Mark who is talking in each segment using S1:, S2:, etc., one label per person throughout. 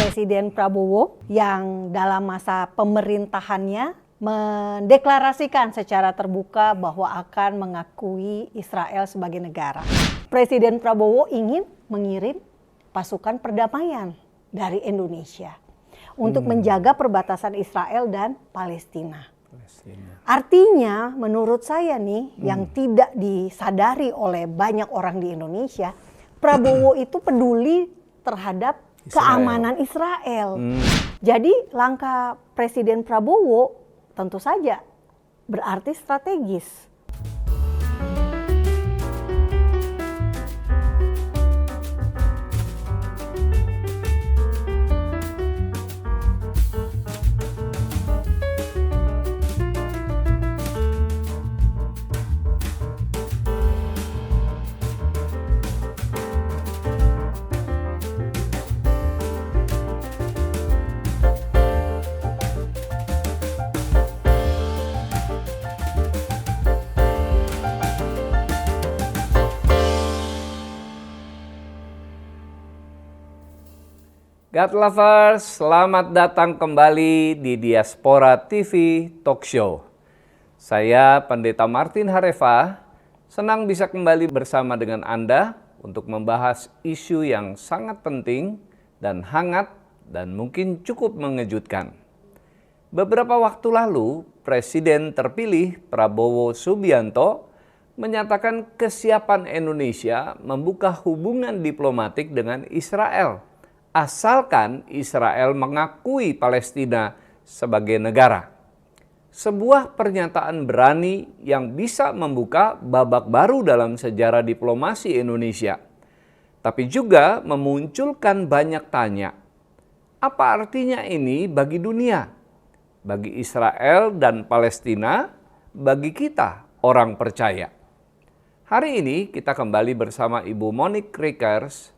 S1: Presiden Prabowo yang dalam masa pemerintahannya mendeklarasikan secara terbuka bahwa akan mengakui Israel sebagai negara. Presiden Prabowo ingin mengirim pasukan perdamaian dari Indonesia untuk menjaga perbatasan Israel dan Palestina. Artinya menurut saya nih yang tidak disadari oleh banyak orang di Indonesia, Prabowo itu peduli terhadap keamanan Israel. Jadi langkah Presiden Prabowo tentu saja berarti strategis.
S2: God Lovers, selamat datang kembali di Diaspora TV Talk Show. Saya Pendeta Martin Hareva, senang bisa kembali bersama dengan Anda untuk membahas isu yang sangat penting dan hangat dan mungkin cukup mengejutkan. Beberapa waktu lalu, Presiden terpilih Prabowo Subianto menyatakan kesiapan Indonesia membuka hubungan diplomatik dengan Israel, asalkan Israel mengakui Palestina sebagai negara. Sebuah pernyataan berani yang bisa membuka babak baru dalam sejarah diplomasi Indonesia. Tapi juga memunculkan banyak tanya. Apa artinya ini bagi dunia? Bagi Israel dan Palestina, bagi kita orang percaya. Hari ini kita kembali bersama Ibu Monique Rickers,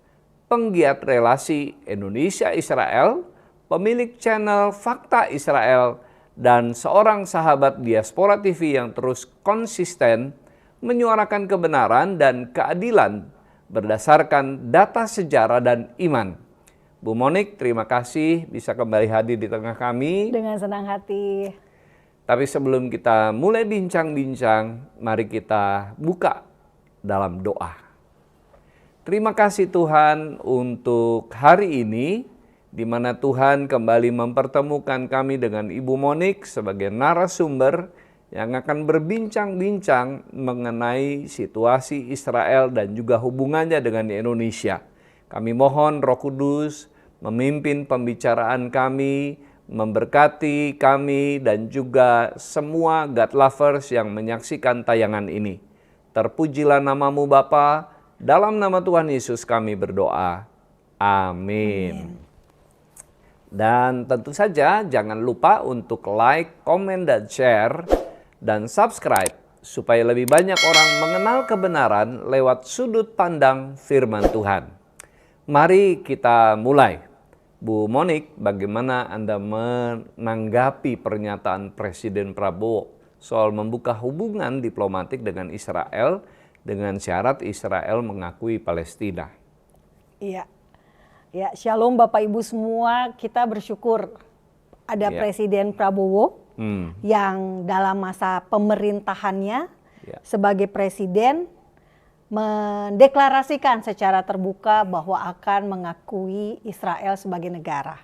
S2: penggiat relasi Indonesia-Israel, pemilik channel Fakta Israel, dan seorang sahabat Diaspora TV yang terus konsisten menyuarakan kebenaran dan keadilan berdasarkan data sejarah dan iman. Bu Monique, terima kasih bisa kembali hadir di tengah kami.
S1: Dengan senang hati.
S2: Tapi sebelum kita mulai bincang-bincang, mari kita buka dalam doa. Terima kasih Tuhan untuk hari ini, di mana Tuhan kembali mempertemukan kami dengan Ibu Monique sebagai narasumber yang akan berbincang-bincang mengenai situasi Israel dan juga hubungannya dengan Indonesia. Kami mohon Roh Kudus memimpin pembicaraan kami, memberkati kami dan juga semua God Lovers yang menyaksikan tayangan ini. Terpujilah namamu Bapa. Dalam nama Tuhan Yesus kami berdoa. Amin. Dan tentu saja jangan lupa untuk like, komen, dan share, dan subscribe supaya lebih banyak orang mengenal kebenaran lewat sudut pandang firman Tuhan. Mari kita mulai. Bu Monique, bagaimana Anda menanggapi pernyataan Presiden Prabowo soal membuka hubungan diplomatik dengan Israel dengan syarat Israel mengakui Palestina?
S1: Iya, ya, Shalom Bapak Ibu semua, kita bersyukur ada Presiden Prabowo yang dalam masa pemerintahannya sebagai presiden mendeklarasikan secara terbuka bahwa akan mengakui Israel sebagai negara.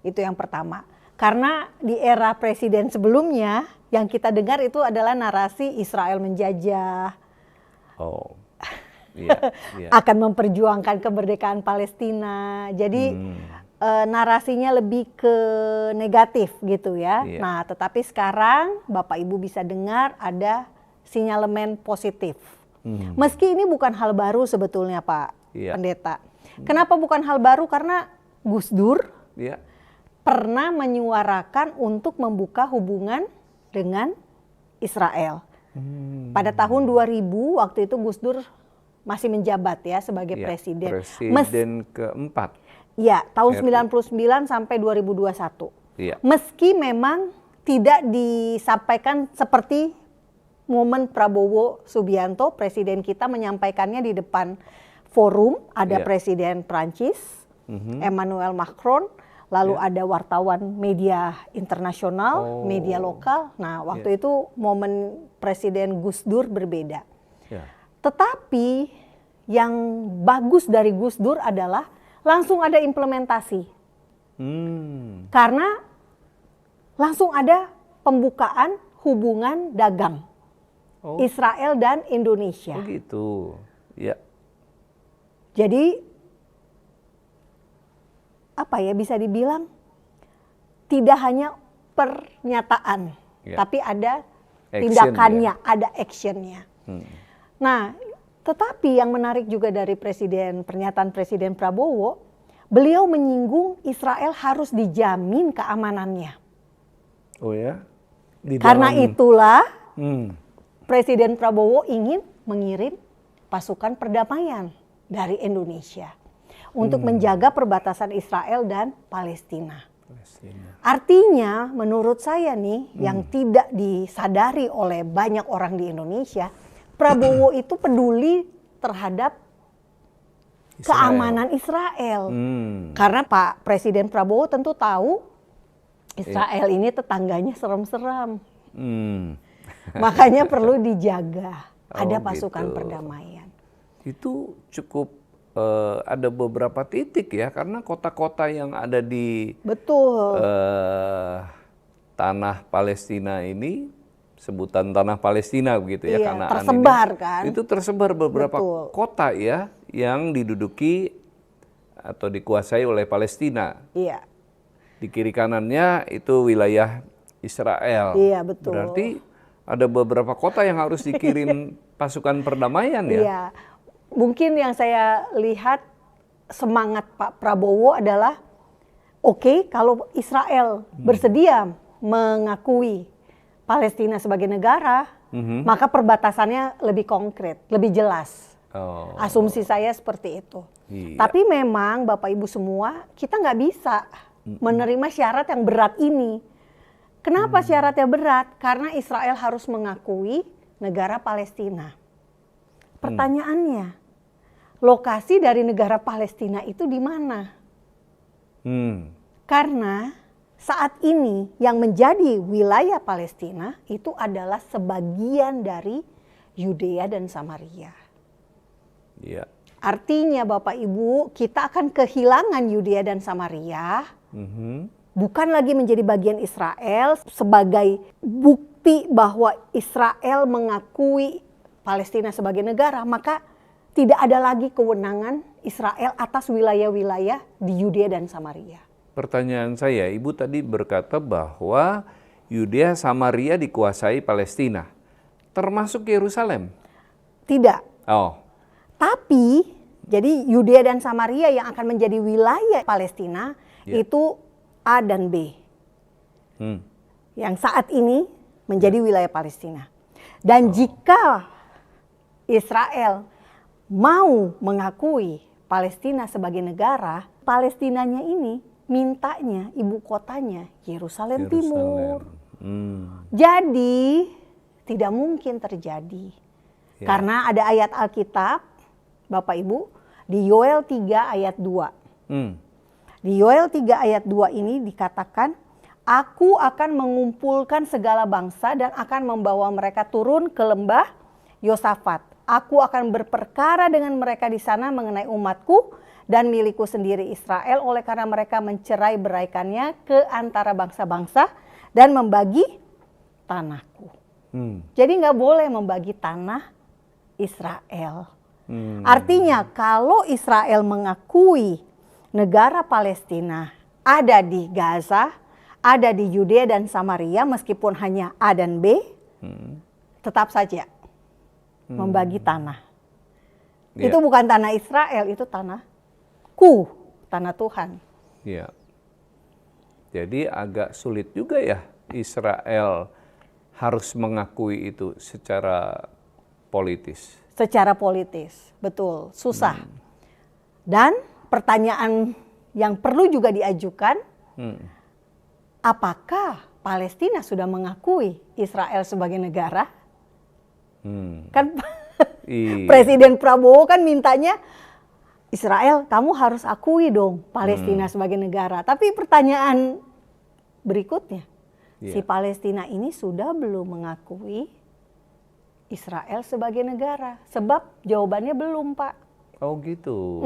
S1: Itu yang pertama. Karena di era presiden sebelumnya yang kita dengar itu adalah narasi Israel menjajah, akan memperjuangkan kemerdekaan Palestina. Jadi narasinya lebih ke negatif gitu ya. Nah, tetapi sekarang Bapak Ibu bisa dengar ada sinyalemen positif. Meski ini bukan hal baru sebetulnya Pak Pendeta. Kenapa bukan hal baru? Karena Gus Dur pernah menyuarakan untuk membuka hubungan dengan Israel. Pada tahun 2000 waktu itu Gus Dur masih menjabat ya sebagai presiden.
S2: Presiden keempat.
S1: Ya, tahun 99 sampai 2021. Meski memang tidak disampaikan seperti momen Prabowo Subianto, presiden kita menyampaikannya di depan forum, ada Presiden Prancis, Emmanuel Macron, lalu ada wartawan media internasional, media lokal. Nah, waktu itu momen Presiden Gus Dur berbeda. Tetapi yang bagus dari Gus Dur adalah langsung ada implementasi. Karena langsung ada pembukaan hubungan dagang Israel dan Indonesia.
S2: Oh gitu, ya.
S1: Jadi apa ya, bisa dibilang tidak hanya pernyataan, tapi ada tindakannya, ada actionnya. Nah, tetapi yang menarik juga dari pernyataan Presiden Prabowo, beliau menyinggung Israel harus dijamin keamanannya.
S2: Oh ya?
S1: Karena itulah Presiden Prabowo ingin mengirim pasukan perdamaian dari Indonesia untuk menjaga perbatasan Israel dan Palestina. Artinya menurut saya nih, yang tidak disadari oleh banyak orang di Indonesia, Prabowo itu peduli terhadap keamanan Israel. Karena Pak Presiden Prabowo tentu tahu Israel ini tetangganya serem-serem. Makanya perlu dijaga. Ada pasukan perdamaian.
S2: Itu cukup ada beberapa titik ya, karena kota-kota yang ada di tanah Palestina ini, sebutan tanah Palestina begitu ya, karena
S1: tersebar ini, kan.
S2: Itu tersebar beberapa kota ya yang diduduki atau dikuasai oleh Palestina.
S1: Iya.
S2: Di kiri kanannya itu wilayah Israel.
S1: Iya, betul.
S2: Berarti ada beberapa kota yang harus dikirim pasukan perdamaian ya.
S1: Iya. Mungkin yang saya lihat semangat Pak Prabowo adalah oke, kalau Israel bersedia mengakui Palestina sebagai negara, maka perbatasannya lebih konkret, lebih jelas. Asumsi saya seperti itu. Iya. Tapi memang Bapak Ibu semua, kita nggak bisa menerima syarat yang berat ini. Kenapa syaratnya berat? Karena Israel harus mengakui negara Palestina. Pertanyaannya, lokasi dari negara Palestina itu di mana? Karena saat ini yang menjadi wilayah Palestina itu adalah sebagian dari Yudea dan Samaria.
S2: Yeah.
S1: Artinya Bapak Ibu, kita akan kehilangan Yudea dan Samaria, bukan lagi menjadi bagian Israel sebagai bukti bahwa Israel mengakui Palestina sebagai negara, maka tidak ada lagi kewenangan Israel atas wilayah-wilayah di Yudea dan Samaria.
S2: Pertanyaan saya, Ibu tadi berkata bahwa Yudea Samaria dikuasai Palestina, termasuk Yerusalem?
S1: Tidak.
S2: Oh.
S1: Tapi, jadi Yudea dan Samaria yang akan menjadi wilayah Palestina itu A dan B. Yang saat ini menjadi wilayah Palestina. Dan jika Israel mau mengakui Palestina sebagai negara, Palestinanya ini mintanya ibu kotanya Yerusalem Timur. Jadi tidak mungkin terjadi. Karena ada ayat Alkitab, Bapak Ibu, di Yoel 3 ayat 2. Di Yoel 3 ayat 2 ini dikatakan, Aku akan mengumpulkan segala bangsa dan akan membawa mereka turun ke lembah Yosafat. Aku akan berperkara dengan mereka di sana mengenai umatku dan milikku sendiri Israel, oleh karena mereka mencerai beraikannya ke antara bangsa-bangsa dan membagi tanahku. Jadi nggak boleh membagi tanah Israel. Artinya kalau Israel mengakui negara Palestina ada di Gaza, ada di Yudea dan Samaria, meskipun hanya A dan B, tetap saja membagi tanah. Itu bukan tanah Israel, itu tanahku, tanah Tuhan.
S2: Iya. Jadi agak sulit juga ya Israel harus mengakui itu secara politis.
S1: Secara politis, betul, susah. Dan pertanyaan yang perlu juga diajukan, apakah Palestina sudah mengakui Israel sebagai negara? Kan Presiden Prabowo kan mintanya Israel, kamu harus akui dong Palestina sebagai negara. Tapi pertanyaan berikutnya, si Palestina ini sudah belum mengakui Israel sebagai negara? Sebab jawabannya belum, Pak.
S2: Oh gitu.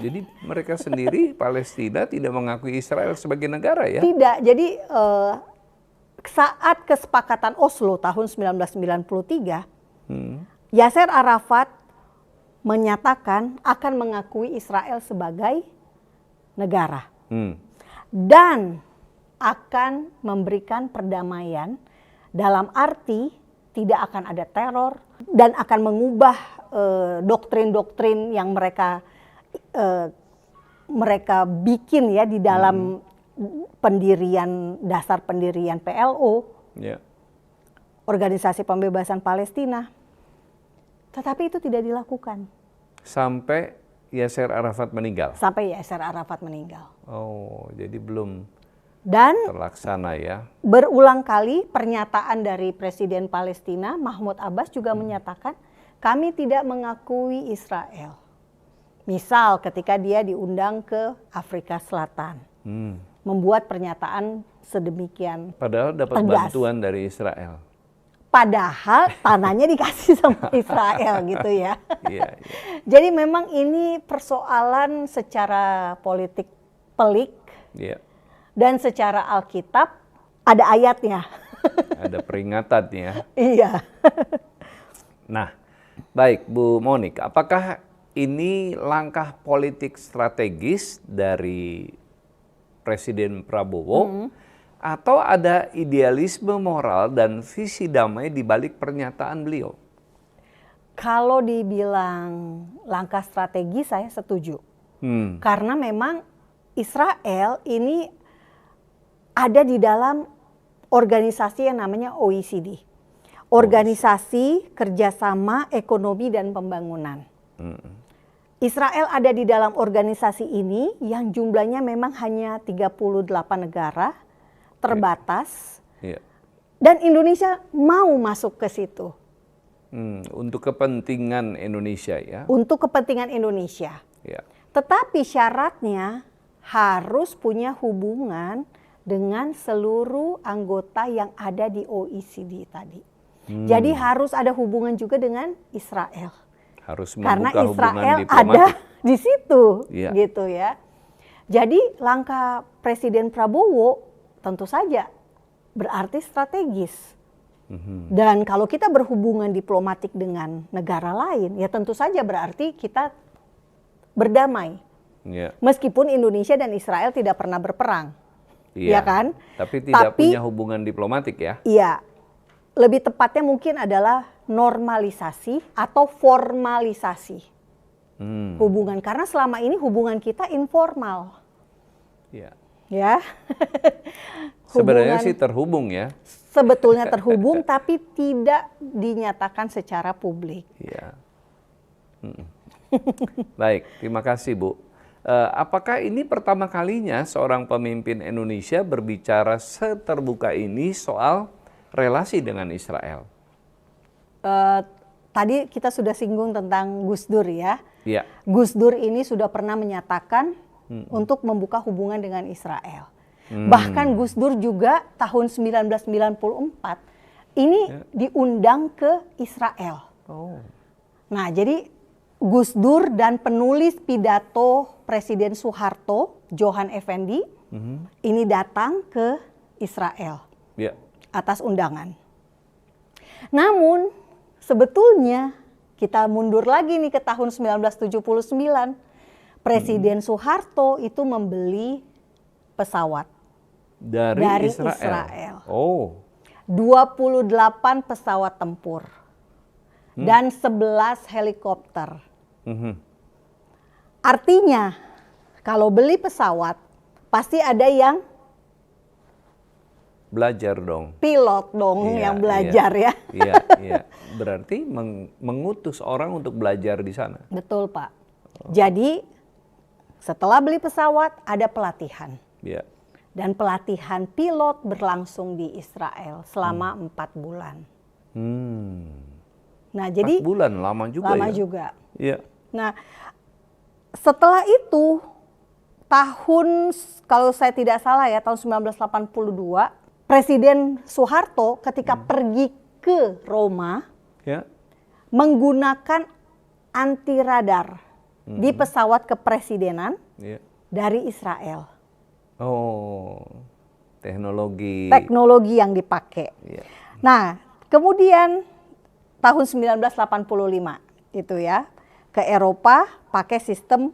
S2: Jadi mereka sendiri Palestina tidak mengakui Israel sebagai negara ya?
S1: Tidak. Jadi saat kesepakatan Oslo tahun 1993, Yasser Arafat menyatakan akan mengakui Israel sebagai negara. Dan akan memberikan perdamaian dalam arti tidak akan ada teror dan akan mengubah doktrin-doktrin yang mereka bikin ya di dalam dasar pendirian PLO, Organisasi Pembebasan Palestina. Tetapi itu tidak dilakukan.
S2: Sampai Yasser Arafat meninggal?
S1: Sampai Yasser Arafat meninggal.
S2: Oh, jadi belum
S1: dan
S2: terlaksana ya.
S1: Berulang kali pernyataan dari Presiden Palestina Mahmud Abbas juga menyatakan kami tidak mengakui Israel. Misal ketika dia diundang ke Afrika Selatan, membuat pernyataan sedemikian
S2: padahal dapat
S1: tegas.
S2: Bantuan dari Israel.
S1: Padahal tanahnya dikasih sama Israel gitu ya. Jadi memang ini persoalan secara politik pelik. Dan secara Alkitab ada ayatnya.
S2: Ada peringatannya.
S1: Iya.
S2: Nah, baik Bu Monik, apakah ini langkah politik strategis dari Presiden Prabowo atau ada idealisme moral dan visi damai di balik pernyataan beliau?
S1: Kalau dibilang langkah strategis saya setuju. Karena memang Israel ini ada di dalam organisasi yang namanya OECD. Organisasi Kerjasama Ekonomi dan Pembangunan. Israel ada di dalam organisasi ini yang jumlahnya memang hanya 38 negara, terbatas. Dan Indonesia mau masuk ke situ.
S2: Untuk kepentingan Indonesia ya? Untuk kepentingan Indonesia.
S1: Tetapi syaratnya harus punya hubungan dengan seluruh anggota yang ada di OECD tadi. Jadi harus ada hubungan juga dengan Israel.
S2: Harus
S1: karena
S2: membuka
S1: Israel
S2: hubungan diplomatik.
S1: ada di situ, gitu ya. Jadi langkah Presiden Prabowo tentu saja berarti strategis. Dan kalau kita berhubungan diplomatik dengan negara lain, ya tentu saja berarti kita berdamai. Meskipun Indonesia dan Israel tidak pernah berperang. Ya kan?
S2: Tapi tidak punya hubungan diplomatik ya?
S1: Iya. Lebih tepatnya mungkin adalah normalisasi atau formalisasi hubungan. Karena selama ini hubungan kita informal. Ya.
S2: Sebenarnya sih terhubung ya?
S1: Sebetulnya terhubung tapi tidak dinyatakan secara publik.
S2: Baik, terima kasih Bu. Apakah ini pertama kalinya seorang pemimpin Indonesia berbicara seterbuka ini soal relasi dengan Israel?
S1: Tadi kita sudah singgung tentang Gus Dur ya.
S2: Gus
S1: Dur ini sudah pernah menyatakan untuk membuka hubungan dengan Israel. Bahkan Gus Dur juga tahun 1994 ini diundang ke Israel. Nah, jadi Gus Dur dan penulis pidato Presiden Soeharto, Johan Effendi, ini datang ke Israel atas undangan. Namun sebetulnya kita mundur lagi nih ke tahun 1979, Presiden Soeharto itu membeli pesawat dari Israel. 28 pesawat tempur dan 11 helikopter. Artinya kalau beli pesawat pasti ada yang
S2: belajar dong.
S1: Pilot dong yang belajar ya.
S2: Berarti mengutus orang untuk belajar di sana.
S1: Betul Pak. Jadi setelah beli pesawat ada pelatihan. Dan pelatihan pilot berlangsung di Israel selama 4 bulan.
S2: Nah, jadi 4 bulan lama juga.
S1: Lama juga. Nah, setelah itu tahun, kalau saya tidak salah ya, tahun 1982, Presiden Soeharto ketika pergi ke Roma menggunakan anti radar di pesawat kepresidenan dari Israel.
S2: Oh, teknologi
S1: yang dipakai. Nah, kemudian tahun 1985 itu ya, ke Eropa pakai sistem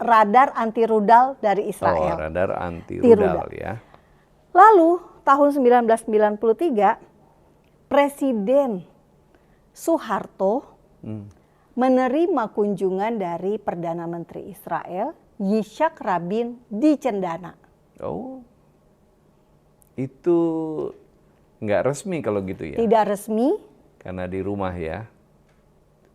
S1: radar anti rudal dari Israel.
S2: Oh, radar anti rudal ya.
S1: Lalu tahun 1993 Presiden Soeharto menerima kunjungan dari Perdana Menteri Israel Yitzhak Rabin di Cendana.
S2: Oh, itu nggak resmi kalau gitu ya?
S1: Tidak resmi.
S2: Karena di rumah ya?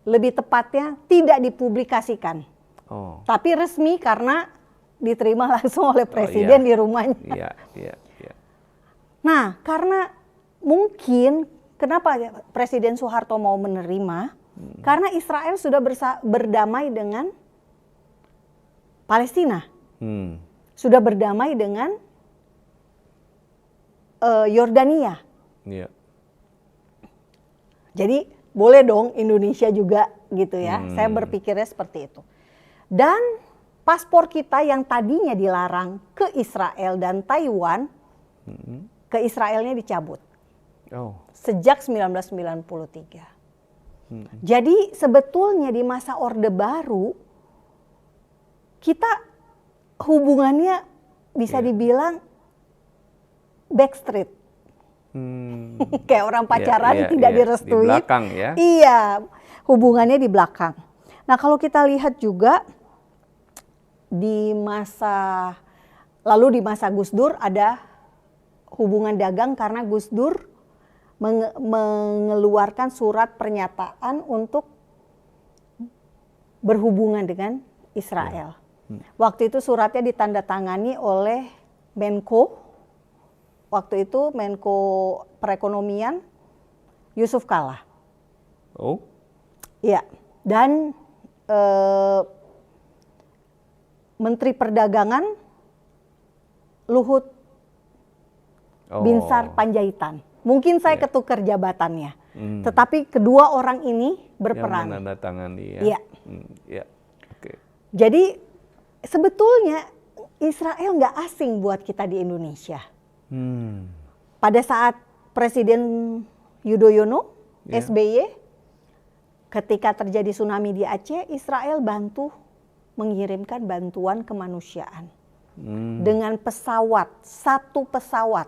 S1: Lebih tepatnya tidak dipublikasikan.
S2: Oh.
S1: Tapi resmi karena diterima langsung oleh Presiden di rumahnya.
S2: Iya.
S1: Nah, karena mungkin kenapa Presiden Soeharto mau menerima? Karena Israel sudah berdamai dengan Palestina. Sudah berdamai dengan Yordania.
S2: Iya.
S1: Jadi boleh dong Indonesia juga gitu ya. Saya berpikirnya seperti itu. Dan paspor kita yang tadinya dilarang ke Israel dan Taiwan, ke Israelnya dicabut. Sejak 1993. Jadi sebetulnya di masa Orde Baru, kita hubungannya bisa dibilang backstreet. Kayak orang pacaran tidak direstui.
S2: Di belakang ya.
S1: Iya, hubungannya di belakang. Nah, kalau kita lihat juga di masa Gus Dur ada hubungan dagang karena Gus Dur mengeluarkan surat pernyataan untuk berhubungan dengan Israel. Waktu itu suratnya ditandatangani oleh Menko. Waktu itu Menko Perekonomian Yusuf Kalla.
S2: Oh?
S1: Iya. Dan Menteri Perdagangan Luhut Binsar Panjaitan. Mungkin saya ketukar jabatannya. Tetapi kedua orang ini berperan.
S2: Yang menandatangani ya.
S1: Iya.
S2: Oke.
S1: Jadi sebetulnya Israel nggak asing buat kita di Indonesia. Pada saat Presiden Yudhoyono, SBY, ketika terjadi tsunami di Aceh, Israel bantu mengirimkan bantuan kemanusiaan dengan pesawat, satu pesawat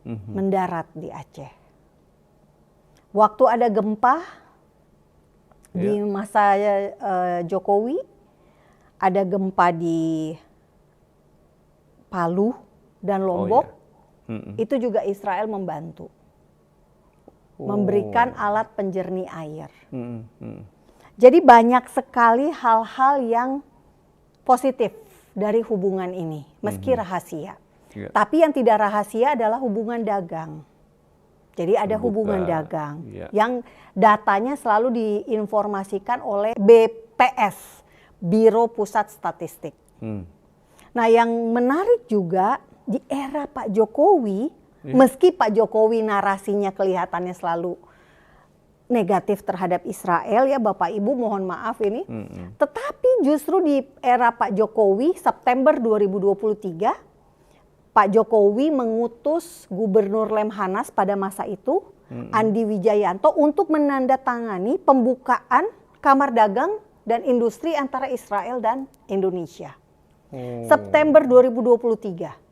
S1: mendarat di Aceh. Waktu ada gempa di masa Jokowi, ada gempa di Palu dan Lombok, itu juga Israel membantu. Memberikan alat penjernih air. Jadi banyak sekali hal-hal yang positif dari hubungan ini, meski rahasia. Tapi yang tidak rahasia adalah hubungan dagang. Jadi ada hubungan dagang yang datanya selalu diinformasikan oleh BPS, Biro Pusat Statistik. Nah, yang menarik juga di era Pak Jokowi, meski Pak Jokowi narasinya kelihatannya selalu negatif terhadap Israel ya Bapak Ibu, mohon maaf ini. Tetapi justru di era Pak Jokowi, September 2023, Pak Jokowi mengutus Gubernur Lemhanas pada masa itu, Andi Wijayanto, untuk menandatangani pembukaan Kamar Dagang dan Industri antara Israel dan Indonesia. September 2023.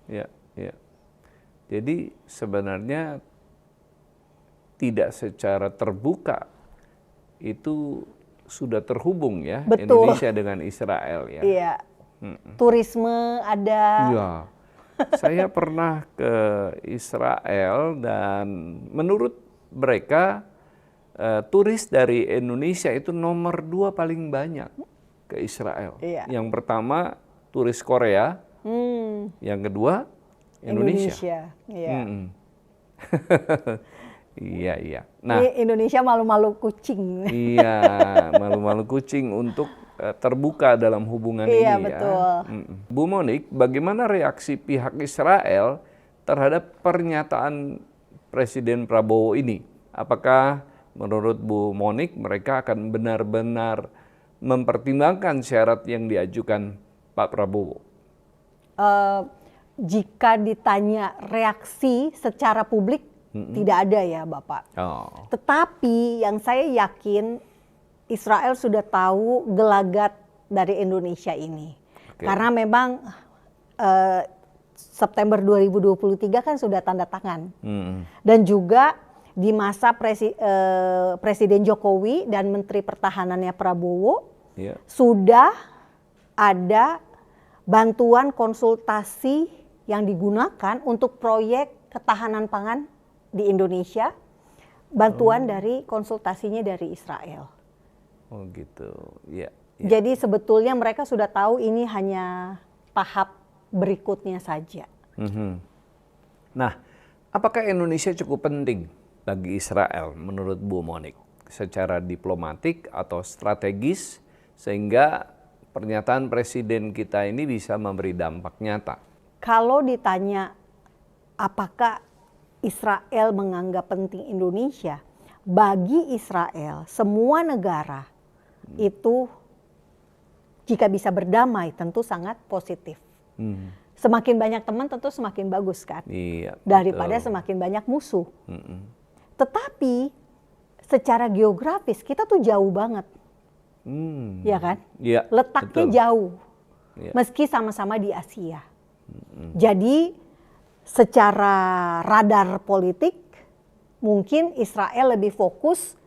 S2: Ya. Jadi sebenarnya tidak secara terbuka itu sudah terhubung ya. Betul. Indonesia dengan Israel ya.
S1: Iya. Turisme ada.
S2: Iya. Saya pernah ke Israel dan menurut mereka turis dari Indonesia itu nomor 2 paling banyak ke Israel.
S1: Iya.
S2: Yang pertama turis Korea, yang kedua Indonesia.
S1: Iya.
S2: Iya. Nah,
S1: ini Indonesia malu-malu kucing.
S2: iya, malu-malu kucing untuk terbuka dalam hubungan ini
S1: Iya,
S2: ya.
S1: betul.
S2: Bu Monik, bagaimana reaksi pihak Israel terhadap pernyataan Presiden Prabowo ini? Apakah menurut Bu Monik mereka akan benar-benar mempertimbangkan syarat yang diajukan Pak Prabowo?
S1: Jika ditanya reaksi secara publik, tidak ada ya Bapak. Tetapi yang saya yakin Israel sudah tahu gelagat dari Indonesia ini. Karena memang September 2023 kan sudah tanda tangan. Dan juga di masa Presiden Jokowi dan Menteri Pertahanannya Prabowo sudah ada bantuan konsultasi yang digunakan untuk proyek ketahanan pangan di Indonesia, bantuan dari konsultasinya dari Israel.
S2: Oh gitu, ya.
S1: Jadi sebetulnya mereka sudah tahu ini hanya tahap berikutnya saja.
S2: Nah, apakah Indonesia cukup penting bagi Israel menurut Bu Monik? Secara diplomatik atau strategis sehingga pernyataan Presiden kita ini bisa memberi dampak nyata?
S1: Kalau ditanya apakah Israel menganggap penting Indonesia, bagi Israel semua negara itu jika bisa berdamai tentu sangat positif. Semakin banyak teman tentu semakin bagus kan, daripada semakin banyak musuh. Tetapi secara geografis kita tuh jauh banget, ya kan? Letaknya jauh, meski sama-sama di Asia. Jadi secara radar politik mungkin Israel lebih fokus,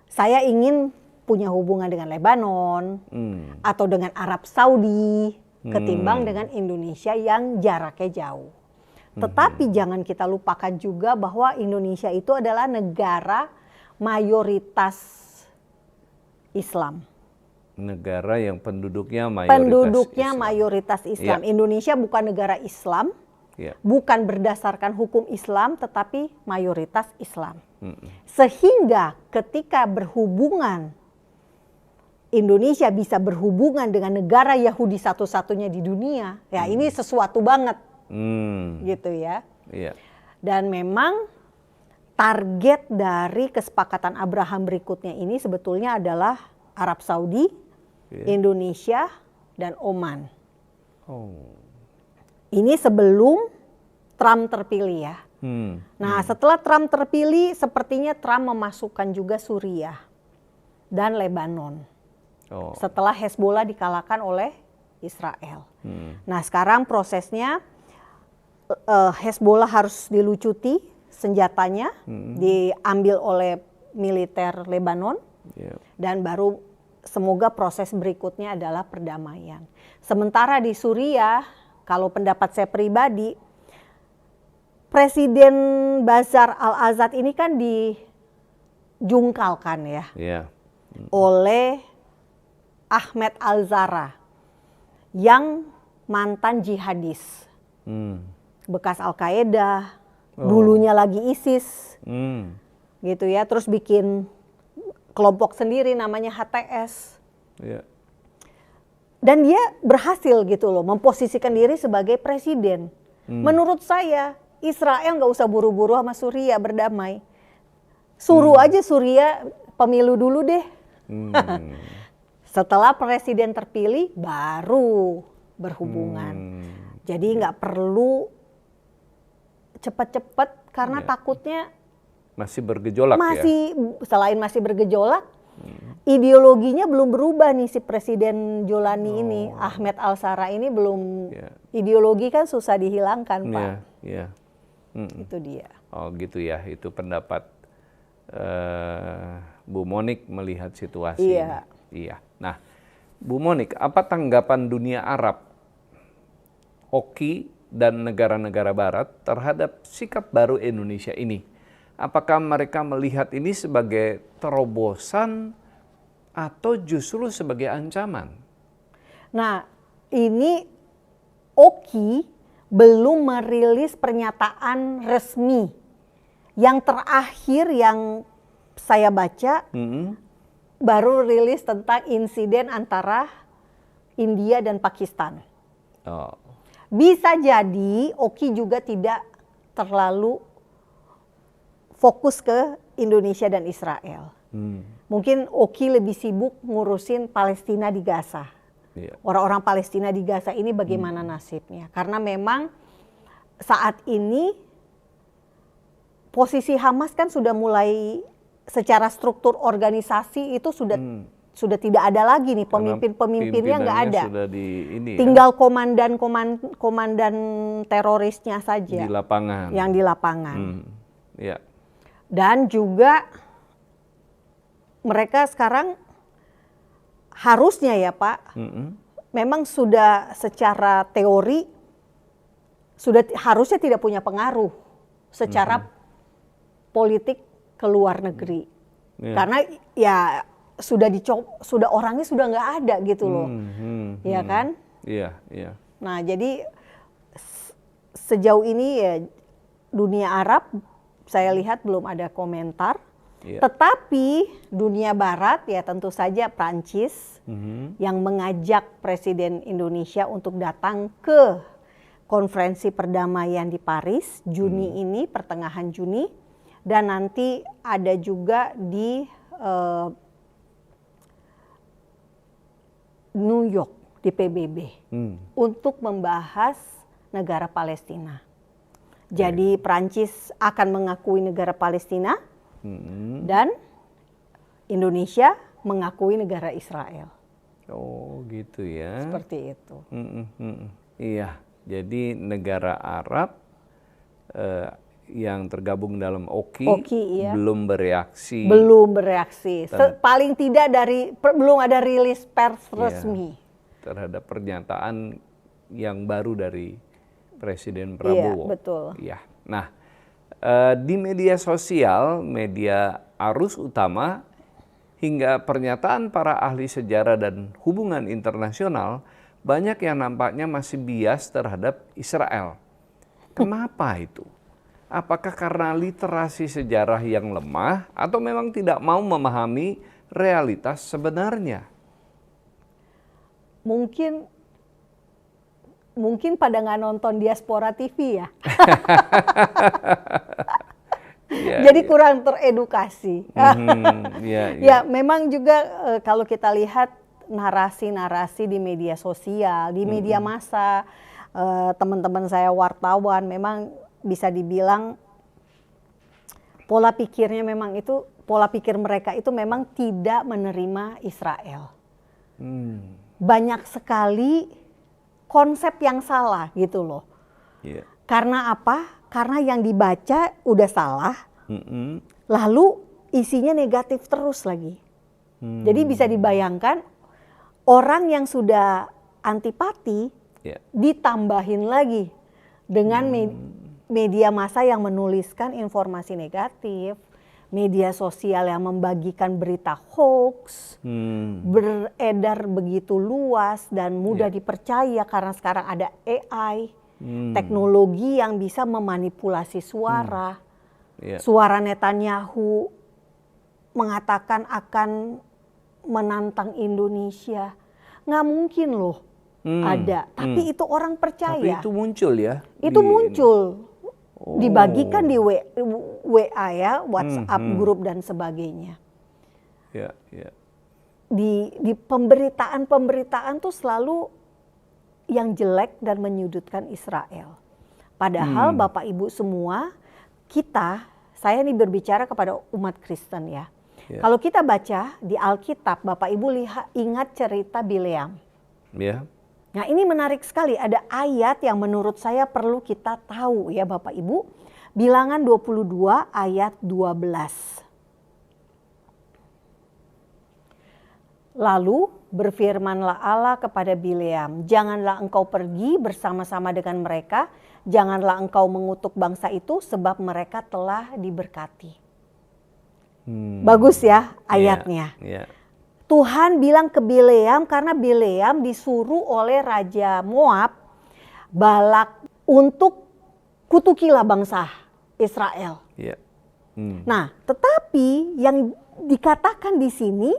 S1: saya ingin punya hubungan dengan Lebanon atau dengan Arab Saudi ketimbang dengan Indonesia yang jaraknya jauh. Tetapi jangan kita lupakan juga bahwa Indonesia itu adalah negara mayoritas Islam.
S2: Negara yang penduduknya
S1: mayoritas Islam. Indonesia bukan negara Islam, bukan berdasarkan hukum Islam, tetapi mayoritas Islam. Sehingga ketika berhubungan, Indonesia bisa berhubungan dengan negara Yahudi satu-satunya di dunia, ya ini sesuatu banget, gitu ya. Dan memang target dari kesepakatan Abraham berikutnya ini sebetulnya adalah Arab Saudi, Indonesia, dan Oman. Ini sebelum Trump terpilih ya. Nah setelah Trump terpilih, sepertinya Trump memasukkan juga Suriah dan Lebanon. Setelah Hezbollah dikalahkan oleh Israel. Nah sekarang prosesnya Hezbollah harus dilucuti senjatanya, diambil oleh militer Lebanon, dan baru semoga proses berikutnya adalah perdamaian. Sementara di Suriah, kalau pendapat saya pribadi, Presiden Bashar al-Assad ini kan dijungkalkan ya oleh Ahmed al-Zara yang mantan jihadis, bekas Al-Qaeda, dulunya lagi ISIS, gitu ya, terus bikin kelompok sendiri namanya HTS. Dan dia berhasil gitu loh memposisikan diri sebagai presiden. Menurut saya Israel nggak usah buru-buru sama Suriah berdamai. Suruh aja Suriah pemilu dulu deh. Setelah presiden terpilih baru berhubungan. Jadi nggak perlu cepat-cepat karena takutnya
S2: masih bergejolak
S1: selain masih bergejolak, ideologinya belum berubah nih si Presiden Jolani ini, Ahmed al-Zara ini belum, ideologi kan susah dihilangkan Pak. Itu dia.
S2: Oh gitu ya, itu pendapat Bu Monik melihat situasi ini. Nah Bu Monik, apa tanggapan dunia Arab, Oki dan negara-negara Barat terhadap sikap baru Indonesia ini? Apakah mereka melihat ini sebagai terobosan atau justru sebagai ancaman?
S1: Nah, ini Oki belum merilis pernyataan resmi Yang terakhir yang saya baca baru rilis tentang insiden antara India dan Pakistan.
S2: Oh.
S1: Bisa jadi Oki juga tidak terlalu fokus ke Indonesia dan Israel. Mungkin Oki lebih sibuk ngurusin Palestina di Gaza. Orang-orang Palestina di Gaza ini bagaimana nasibnya? Karena memang saat ini posisi Hamas kan sudah mulai secara struktur organisasi itu sudah tidak ada lagi nih, pemimpin-pemimpinnya nggak ada.
S2: Sudah
S1: tinggal komandan terorisnya saja
S2: di lapangan.
S1: Yang di lapangan.
S2: Ya.
S1: Dan juga mereka sekarang harusnya ya Pak, memang sudah secara teori sudah harusnya tidak punya pengaruh secara politik ke luar negeri. Karena ya sudah orangnya sudah nggak ada gitu loh. Ya kan?
S2: Iya, iya.
S1: Nah, jadi sejauh ini ya dunia Arab saya lihat belum ada komentar. Tetapi dunia Barat ya tentu saja Prancis yang mengajak Presiden Indonesia untuk datang ke konferensi perdamaian di Paris Juni ini, pertengahan Juni, dan nanti ada juga di New York di PBB untuk membahas negara Palestina. Jadi Prancis akan mengakui negara Palestina dan Indonesia mengakui negara Israel.
S2: Oh gitu ya.
S1: Seperti itu.
S2: Iya, jadi negara Arab yang tergabung dalam Oki
S1: iya.
S2: belum bereaksi.
S1: Paling tidak belum ada rilis pers resmi
S2: terhadap pernyataan yang baru dari Presiden Prabowo.
S1: Iya, betul.
S2: Iya. Nah, di media sosial, media arus utama, hingga pernyataan para ahli sejarah dan hubungan internasional, banyak yang nampaknya masih bias terhadap Israel. Kenapa itu? Apakah karena literasi sejarah yang lemah atau memang tidak mau memahami realitas sebenarnya?
S1: Mungkin pada nggak nonton Diaspora TV ya. Jadi kurang teredukasi. Ya memang juga kalau kita lihat narasi-narasi di media sosial, di media massa, teman-teman saya wartawan memang bisa dibilang pola pikir mereka itu memang tidak menerima Israel. Banyak sekali konsep yang salah gitu loh. Karena apa? Karena yang dibaca udah salah, lalu isinya negatif terus lagi. Jadi bisa dibayangkan orang yang sudah antipati ditambahin lagi dengan media massa yang menuliskan informasi negatif, media sosial yang membagikan berita hoax, beredar begitu luas dan mudah dipercaya karena sekarang ada AI, teknologi yang bisa memanipulasi suara. Suara Netanyahu mengatakan akan menantang Indonesia. Nggak mungkin loh ada, tapi itu orang percaya.
S2: Tapi itu muncul ya?
S1: Itu muncul. Dibagikan di WA ya, WhatsApp grup dan sebagainya. Di pemberitaan tuh selalu yang jelek dan menyudutkan Israel. Padahal Bapak Ibu semua, saya ini berbicara kepada umat Kristen ya. Kalau kita baca di Alkitab, Bapak Ibu ingat cerita Bileam. Nah ini menarik sekali, ada ayat yang menurut saya perlu kita tahu ya Bapak Ibu. Bilangan 22 ayat 12. Lalu berfirmanlah Allah kepada Bileam, janganlah engkau pergi bersama-sama dengan mereka, janganlah engkau mengutuk bangsa itu sebab mereka telah diberkati. Bagus ya ayatnya. Tuhan bilang ke Bileam karena Bileam disuruh oleh Raja Moab, Balak, untuk kutukilah bangsa Israel. Nah, tetapi yang dikatakan di sini,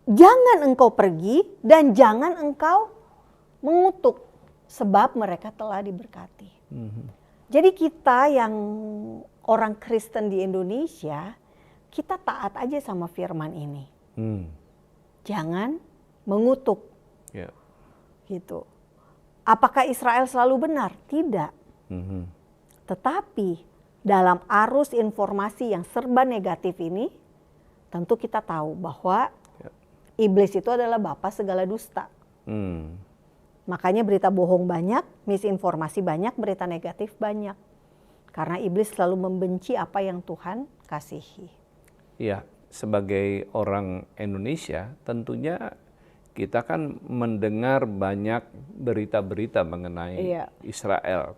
S1: jangan engkau pergi dan jangan engkau mengutuk, sebab mereka telah diberkati. Jadi kita yang orang Kristen di Indonesia, kita taat aja sama firman ini. Jangan mengutuk. Gitu. Apakah Israel selalu benar? Tidak. Tetapi dalam arus informasi yang serba negatif ini, tentu kita tahu bahwa iblis itu adalah bapa segala dusta. Makanya berita bohong banyak, misinformasi banyak, berita negatif banyak. Karena iblis selalu membenci apa yang Tuhan kasihi.
S2: Iya, sebagai orang Indonesia tentunya kita kan mendengar banyak berita-berita mengenai Israel.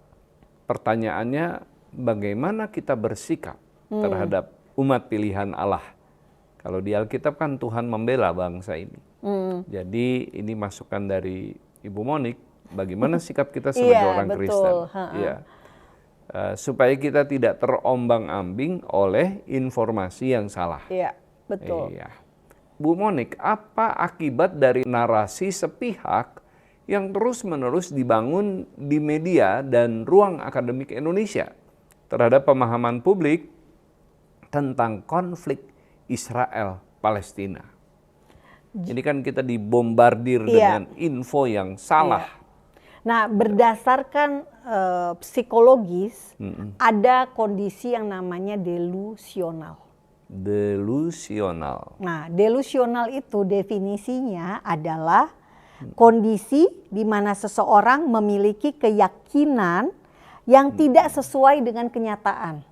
S2: Pertanyaannya, bagaimana kita bersikap terhadap umat pilihan Allah? Kalau di Alkitab kan Tuhan membela bangsa ini. Jadi ini masukan dari Ibu Monik, bagaimana sikap kita sebagai orang Kristen? Supaya kita tidak terombang-ambing oleh informasi yang salah.
S1: Iya, betul.
S2: Bu Monik, apa akibat dari narasi sepihak yang terus-menerus dibangun di media dan ruang akademik Indonesia terhadap pemahaman publik tentang konflik Israel-Palestina? Ini kan kita dibombardir dengan info yang salah.
S1: Nah, berdasarkan psikologis, ada kondisi yang namanya delusional.
S2: Delusional.
S1: Nah, delusional itu definisinya adalah kondisi di mana seseorang memiliki keyakinan yang tidak sesuai dengan kenyataan.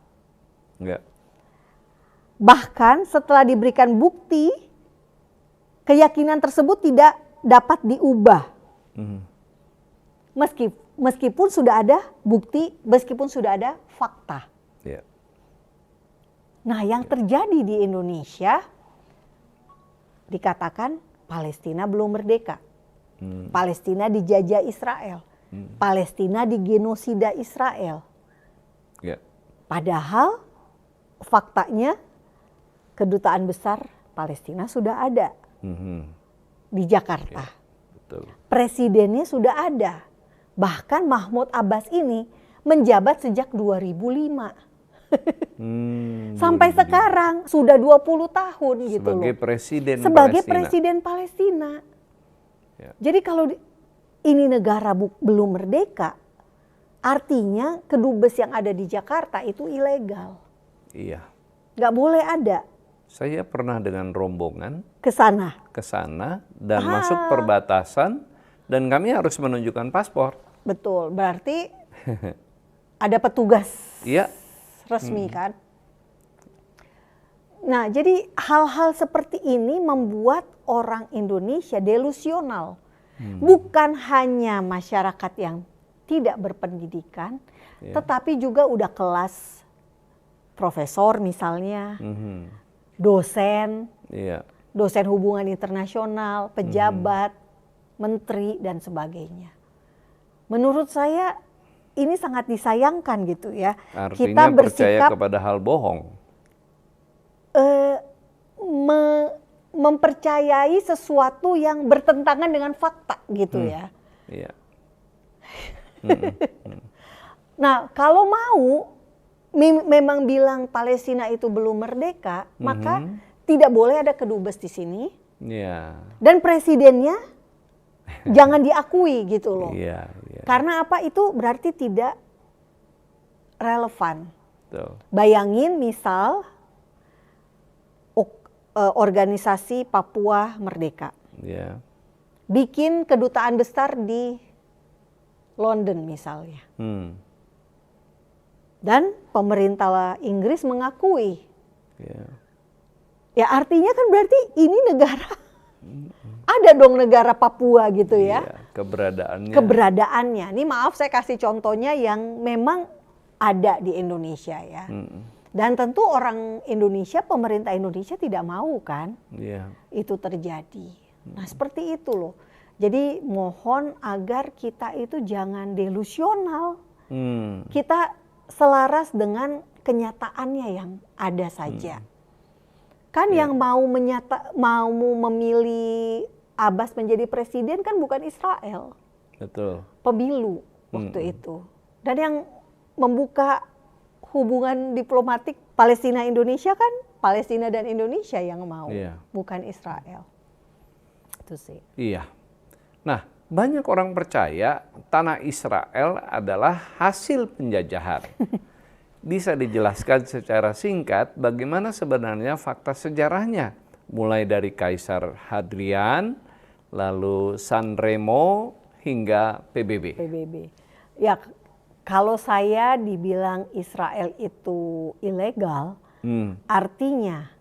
S1: Bahkan setelah diberikan bukti, keyakinan tersebut tidak dapat diubah. Meskipun sudah ada bukti, meskipun sudah ada fakta. Nah, yang terjadi di Indonesia dikatakan Palestina belum merdeka. Palestina dijajah Israel. Palestina digenosida Israel. Padahal faktanya kedutaan besar Palestina sudah ada di Jakarta. Presidennya sudah ada. Bahkan Mahmud Abbas ini menjabat sejak 2005. Sampai sekarang sudah 20 tahun gitu
S2: sebagai
S1: loh.
S2: Sebagai
S1: presiden Palestina. Jadi kalau ini negara belum merdeka, artinya kedubes yang ada di Jakarta itu ilegal. Nggak boleh ada.
S2: Saya pernah dengan rombongan ke sana dan masuk perbatasan dan kami harus menunjukkan paspor.
S1: Betul, berarti ada petugas resmi kan. Nah, jadi hal-hal seperti ini membuat orang Indonesia delusional. Bukan hanya masyarakat yang tidak berpendidikan, tetapi juga udah kelas profesor misalnya, dosen, dosen hubungan internasional, pejabat, menteri dan sebagainya. Menurut saya ini sangat disayangkan gitu ya.
S2: Artinya
S1: kita bersikap
S2: percaya kepada hal bohong.
S1: Mempercayai sesuatu yang bertentangan dengan fakta gitu ya. Nah, kalau mau memang bilang Palestina itu belum merdeka, maka tidak boleh ada kedubes di sini. Dan presidennya jangan diakui gitu loh. Karena apa? Itu berarti tidak relevan. Bayangin misal organisasi Papua Merdeka. Bikin kedutaan besar di London misalnya. Dan pemerintah Inggris mengakui. Ya artinya kan berarti ini negara ada dong negara Papua gitu ya. Keberadaannya. Ini maaf saya kasih contohnya yang memang ada di Indonesia ya. Dan tentu orang Indonesia, pemerintah Indonesia tidak mau kan itu terjadi. Nah seperti itu loh. Jadi mohon agar kita itu jangan delusional. Kita selaras dengan kenyataannya yang ada saja. Kan yang mau memilih Abbas menjadi presiden kan bukan Israel.
S2: Betul.
S1: Pemilu waktu itu. Dan yang membuka hubungan diplomatik Palestina-Indonesia kan Palestina dan Indonesia yang mau, bukan Israel. Itu sih.
S2: Iya. Nah, banyak orang percaya tanah Israel adalah hasil penjajahan. Bisa dijelaskan secara singkat bagaimana sebenarnya fakta sejarahnya, mulai dari Kaisar Hadrian, lalu Sanremo, hingga PBB.
S1: Ya, kalau saya dibilang Israel itu ilegal, artinya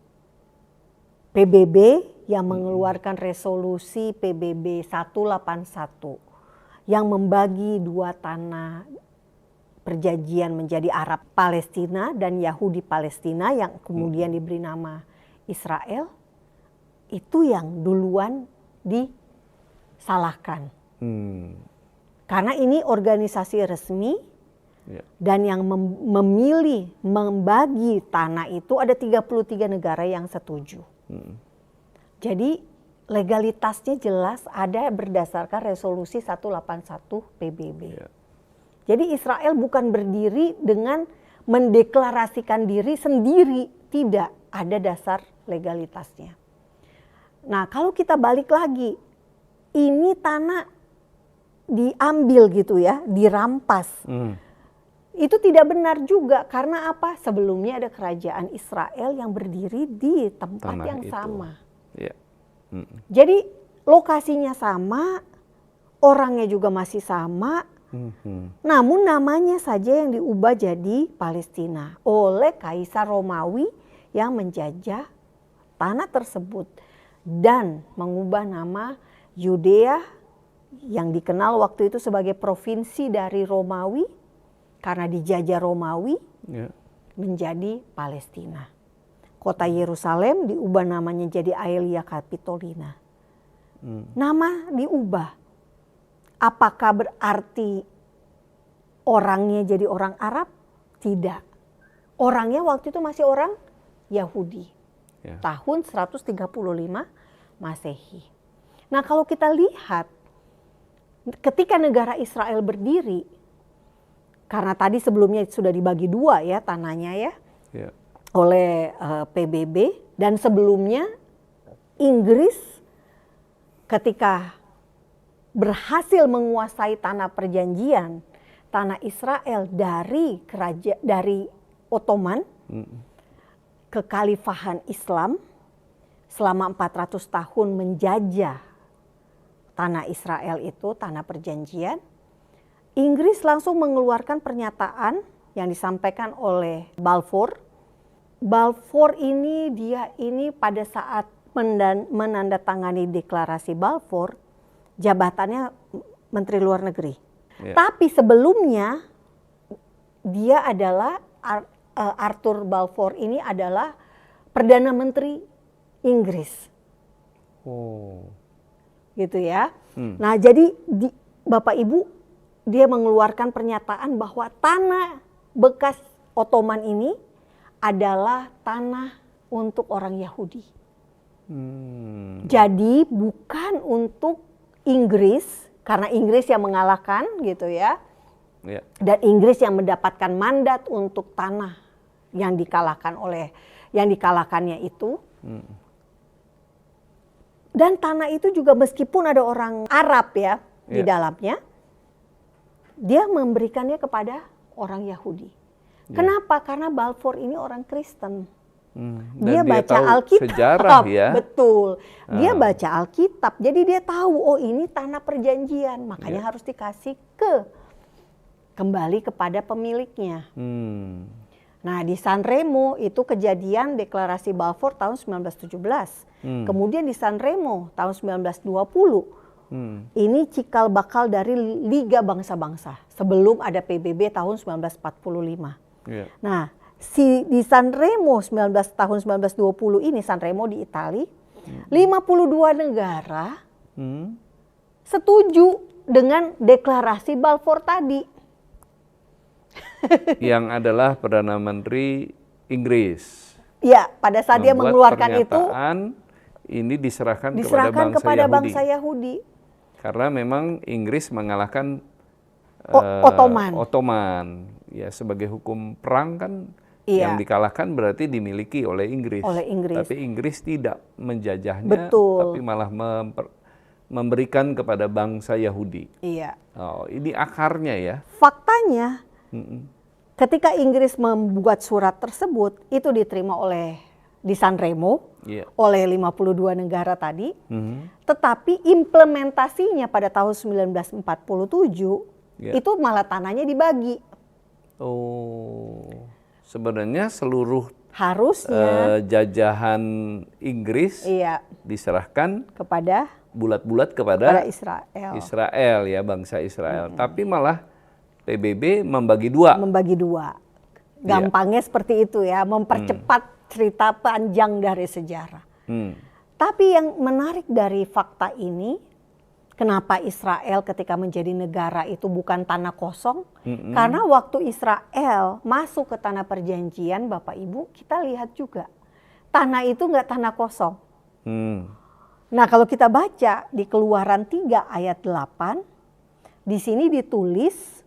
S1: PBB yang mengeluarkan resolusi PBB 181 yang membagi dua tanah perjanjian menjadi Arab Palestina dan Yahudi Palestina yang kemudian diberi nama Israel, itu yang duluan disalahkan. Karena ini organisasi resmi dan yang memilih membagi tanah itu ada 33 negara yang setuju. Jadi legalitasnya jelas ada berdasarkan resolusi 181 PBB. Jadi Israel bukan berdiri dengan mendeklarasikan diri sendiri, tidak ada dasar legalitasnya. Nah, kalau kita balik lagi, ini tanah diambil gitu ya, dirampas. Itu tidak benar juga, karena apa? Sebelumnya ada kerajaan Israel yang berdiri di tempat tanah yang itu sama. Jadi lokasinya sama, orangnya juga masih sama, namun namanya saja yang diubah jadi Palestina oleh Kaisar Romawi yang menjajah tanah tersebut dan mengubah nama Yudea yang dikenal waktu itu sebagai provinsi dari Romawi karena dijajah Romawi menjadi Palestina. Kota Yerusalem diubah namanya jadi Aelia Capitolina. Nama diubah. Apakah berarti orangnya jadi orang Arab? Tidak. Orangnya waktu itu masih orang Yahudi. Tahun 135 Masehi. Nah, kalau kita lihat ketika negara Israel berdiri, karena tadi sebelumnya sudah dibagi dua ya tanahnya oleh PBB, dan sebelumnya Inggris ketika berhasil menguasai tanah perjanjian, tanah Israel dari Ottoman, kekhalifahan Islam selama 400 tahun menjajah tanah Israel itu, tanah perjanjian. Inggris langsung mengeluarkan pernyataan yang disampaikan oleh Balfour. Balfour ini pada saat menandatangani deklarasi Balfour, jabatannya Menteri Luar Negeri. Tapi sebelumnya dia adalah Arthur Balfour ini adalah Perdana Menteri Inggris. Gitu ya. Nah, jadi Bapak Ibu, dia mengeluarkan pernyataan bahwa tanah bekas Ottoman ini adalah tanah untuk orang Yahudi. Jadi bukan untuk Inggris, karena Inggris yang mengalahkan gitu ya. Dan Inggris yang mendapatkan mandat untuk tanah yang dikalahkannya itu. Dan tanah itu juga meskipun ada orang Arab ya di dalamnya, dia memberikannya kepada orang Yahudi. Kenapa? Karena Balfour ini orang Kristen. Dia baca Alkitab,
S2: sejarah ya.
S1: Betul. Dia baca Alkitab, jadi dia tahu oh ini tanah perjanjian, makanya harus dikasih kembali kepada pemiliknya. Nah, di Sanremo itu kejadian deklarasi Balfour tahun 1917. Kemudian di Sanremo tahun 1920. Ini cikal bakal dari Liga Bangsa-Bangsa sebelum ada PBB tahun 1945. Nah, di Sanremo tahun 1920 ini, Sanremo di Italia, 52 negara setuju dengan deklarasi Balfour tadi.
S2: yang adalah Perdana Menteri Inggris.
S1: Ya, pada saat dia mengeluarkan itu,
S2: ini diserahkan
S1: kepada bangsa Yahudi.
S2: Karena memang Inggris mengalahkan Ottoman. Ya, sebagai hukum perang kan yang dikalahkan berarti dimiliki oleh Inggris. Tapi Inggris tidak menjajahnya, tapi malah memberikan kepada bangsa Yahudi.
S1: Iya.
S2: Oh, ini akarnya ya.
S1: Faktanya, ketika Inggris membuat surat tersebut, itu diterima di San Remo oleh 52 negara tadi. Tetapi implementasinya pada tahun 1947 itu malah tanahnya dibagi.
S2: Oh. Sebenarnya seluruh
S1: harusnya
S2: jajahan Inggris diserahkan
S1: kepada
S2: bulat-bulat kepada
S1: Israel.
S2: Israel ya, bangsa Israel. Tapi malah PBB membagi dua.
S1: Gampangnya seperti itu ya, mempercepat cerita panjang dari sejarah. Tapi yang menarik dari fakta ini, kenapa Israel ketika menjadi negara itu bukan tanah kosong? Karena waktu Israel masuk ke tanah perjanjian, Bapak Ibu, kita lihat juga tanah itu nggak tanah kosong. Nah, kalau kita baca di Keluaran 3 ayat 8, di sini ditulis,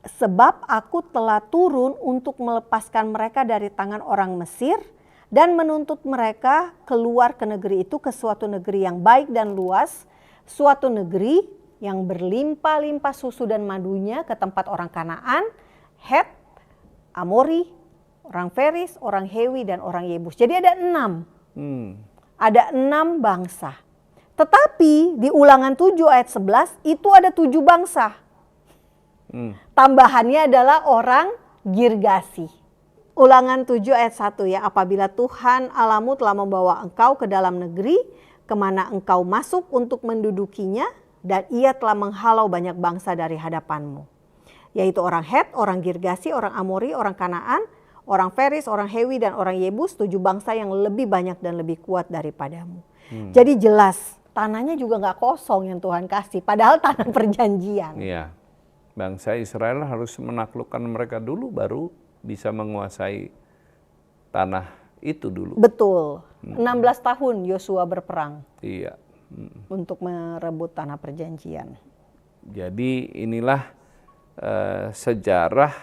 S1: sebab aku telah turun untuk melepaskan mereka dari tangan orang Mesir dan menuntut mereka keluar ke negeri itu, ke suatu negeri yang baik dan luas, suatu negeri yang berlimpah-limpah susu dan madunya, ke tempat orang Kanaan, Het, Amori, orang Feris, orang Hewi, dan orang Yebus. Jadi ada 6. Ada 6 bangsa. Tetapi di Ulangan 7 ayat 11 itu ada 7 bangsa. Tambahannya adalah orang Girgasi. Ulangan 7 ayat 1 ya, apabila Tuhan Allahmu telah membawa engkau ke dalam negeri kemana engkau masuk untuk mendudukinya, dan ia telah menghalau banyak bangsa dari hadapanmu, yaitu orang Het, orang Girgasi, orang Amori, orang Kanaan, orang Feris, orang Hewi, dan orang Yebus, 7 bangsa yang lebih banyak dan lebih kuat daripadamu. Jadi jelas tanahnya juga nggak kosong yang Tuhan kasih, padahal tanah perjanjian.
S2: Iya, bangsa Israel harus menaklukkan mereka dulu baru bisa menguasai tanah itu dulu.
S1: Betul. 16 tahun Yosua berperang.
S2: Iya.
S1: Untuk merebut tanah perjanjian.
S2: Jadi inilah sejarah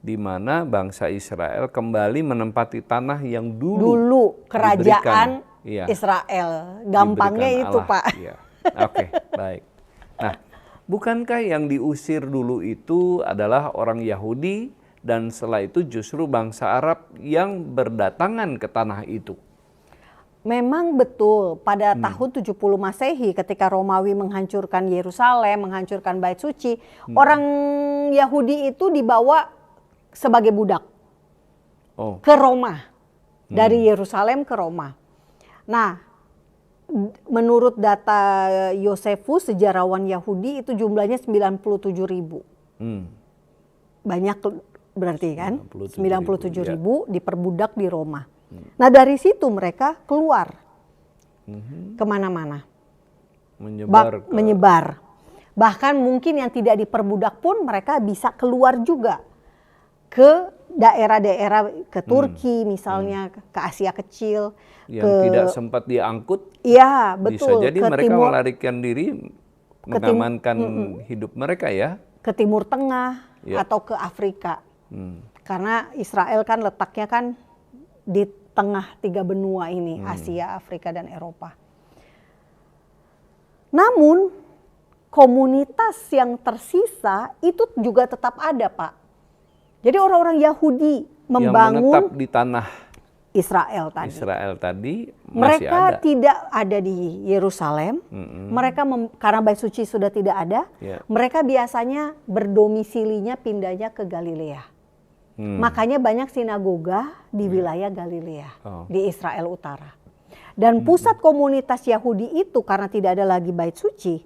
S2: di mana bangsa Israel kembali menempati tanah yang dulu
S1: kerajaan Israel. Gampangnya itu, Allah. Pak.
S2: Iya. Oke, baik. Nah, bukankah yang diusir dulu itu adalah orang Yahudi? Dan setelah itu justru bangsa Arab yang berdatangan ke tanah itu.
S1: Memang betul, pada tahun 70 Masehi ketika Romawi menghancurkan Yerusalem, menghancurkan Bait Suci, orang Yahudi itu dibawa sebagai budak ke Roma, dari Yerusalem ke Roma. Nah, menurut data Yosefus, sejarawan Yahudi, itu jumlahnya 97.000. Banyak berarti kan, 97.000 diperbudak di Roma. Nah, dari situ mereka keluar kemana-mana, menyebar. Bahkan mungkin yang tidak diperbudak pun mereka bisa keluar juga ke daerah-daerah, ke Turki misalnya, ke Asia Kecil.
S2: Yang tidak sempat diangkut,
S1: iya betul.
S2: Bisa jadi mereka melarikan diri, mengamankan hidup mereka ya.
S1: Ke Timur Tengah atau ke Afrika. Karena Israel kan letaknya kan di tengah 3 benua ini, Asia, Afrika, dan Eropa. Namun komunitas yang tersisa itu juga tetap ada, Pak. Jadi orang-orang Yahudi membangun
S2: yang menetap di tanah
S1: Israel tadi
S2: masih
S1: mereka
S2: ada.
S1: Tidak ada di Yerusalem. Mereka karena Bait Suci sudah tidak ada, mereka biasanya berdomisilinya pindahnya ke Galilea. Makanya banyak sinagoga di wilayah Galilea, di Israel Utara. Dan pusat komunitas Yahudi itu karena tidak ada lagi Bait Suci,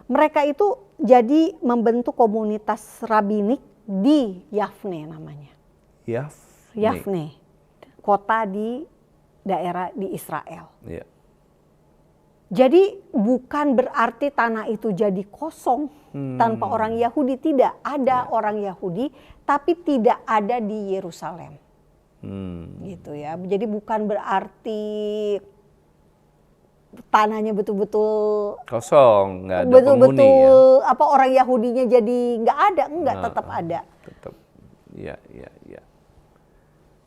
S1: mereka itu jadi membentuk komunitas rabinik di Yafne namanya. Yafne, kota di daerah di Israel. Jadi bukan berarti tanah itu jadi kosong tanpa orang Yahudi, tidak. Ada orang Yahudi tapi tidak ada di Yerusalem. Gitu ya. Jadi bukan berarti tanahnya betul-betul
S2: kosong, nggak ada
S1: betul-betul
S2: penghuni ya.
S1: apa orang Yahudinya jadi nggak ada, enggak, tetap ada.
S2: Tetap, ya.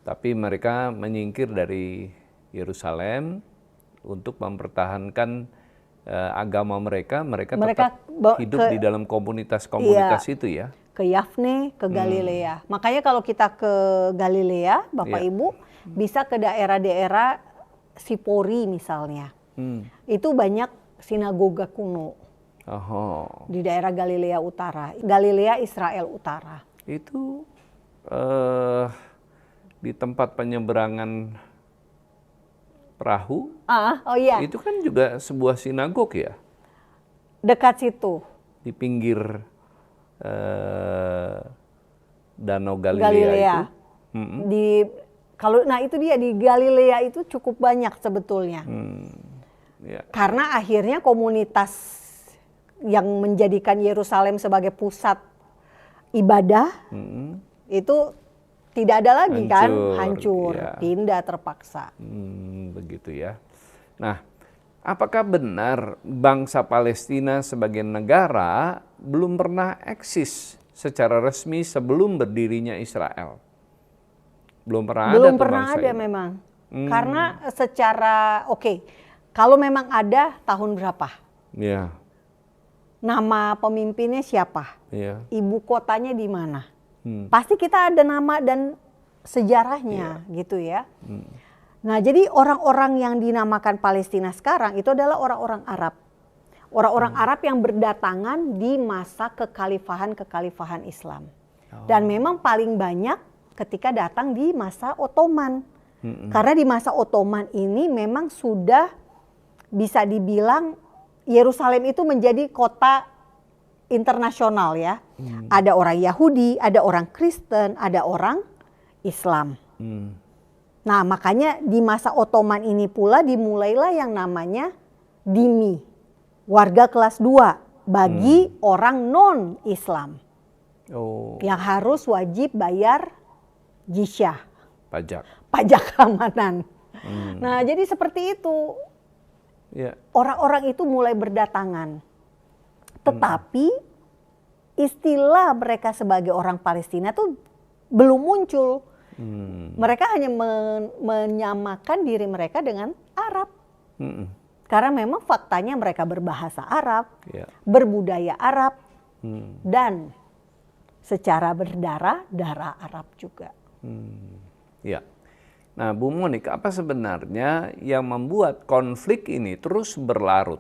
S2: Tapi mereka menyingkir dari Yerusalem untuk mempertahankan agama mereka. Mereka tetap hidup di dalam komunitas-komunitas itu ya.
S1: Ke Yafne, ke Galilea. Makanya kalau kita ke Galilea, Bapak Ibu, bisa ke daerah-daerah Sipori misalnya. Itu banyak sinagoga kuno. Di daerah Galilea Utara, Galilea Israel Utara.
S2: Itu di tempat penyeberangan perahu.
S1: Oh iya.
S2: Itu kan juga sebuah sinagog ya.
S1: Dekat situ.
S2: Di pinggir Danau Galilea. Itu.
S1: Nah itu dia, di Galilea itu cukup banyak sebetulnya. Karena akhirnya komunitas yang menjadikan Yerusalem sebagai pusat ibadah itu tidak ada lagi, hancur, pindah terpaksa.
S2: Begitu ya. Nah, apakah benar bangsa Palestina sebagai negara belum pernah eksis secara resmi sebelum berdirinya Israel? Belum pernah ada
S1: memang. Karena secara kalau memang ada, tahun berapa?
S2: Ya.
S1: Nama pemimpinnya siapa?
S2: Ya.
S1: Ibu kotanya di mana? Pasti kita ada nama dan sejarahnya gitu ya. Nah, jadi orang-orang yang dinamakan Palestina sekarang itu adalah orang-orang Arab. Orang-orang Arab yang berdatangan di masa kekhalifahan Islam. Dan memang paling banyak ketika datang di masa Ottoman. Karena di masa Ottoman ini memang sudah bisa dibilang Yerusalem itu menjadi kota internasional ya. Ada orang Yahudi, ada orang Kristen, ada orang Islam. Nah, makanya di masa Ottoman ini pula dimulailah yang namanya dhimmi, warga kelas 2 bagi orang non-Islam. Yang harus wajib bayar jizyah, pajak keamanan. Nah, jadi seperti itu. Orang-orang itu mulai berdatangan. Tetapi istilah mereka sebagai orang Palestina tuh belum muncul. Mereka hanya menyamakan diri mereka dengan Arab. Karena memang faktanya mereka berbahasa Arab, berbudaya Arab, dan secara berdarah, darah Arab juga.
S2: Nah, Bu Monik, apa sebenarnya yang membuat konflik ini terus berlarut?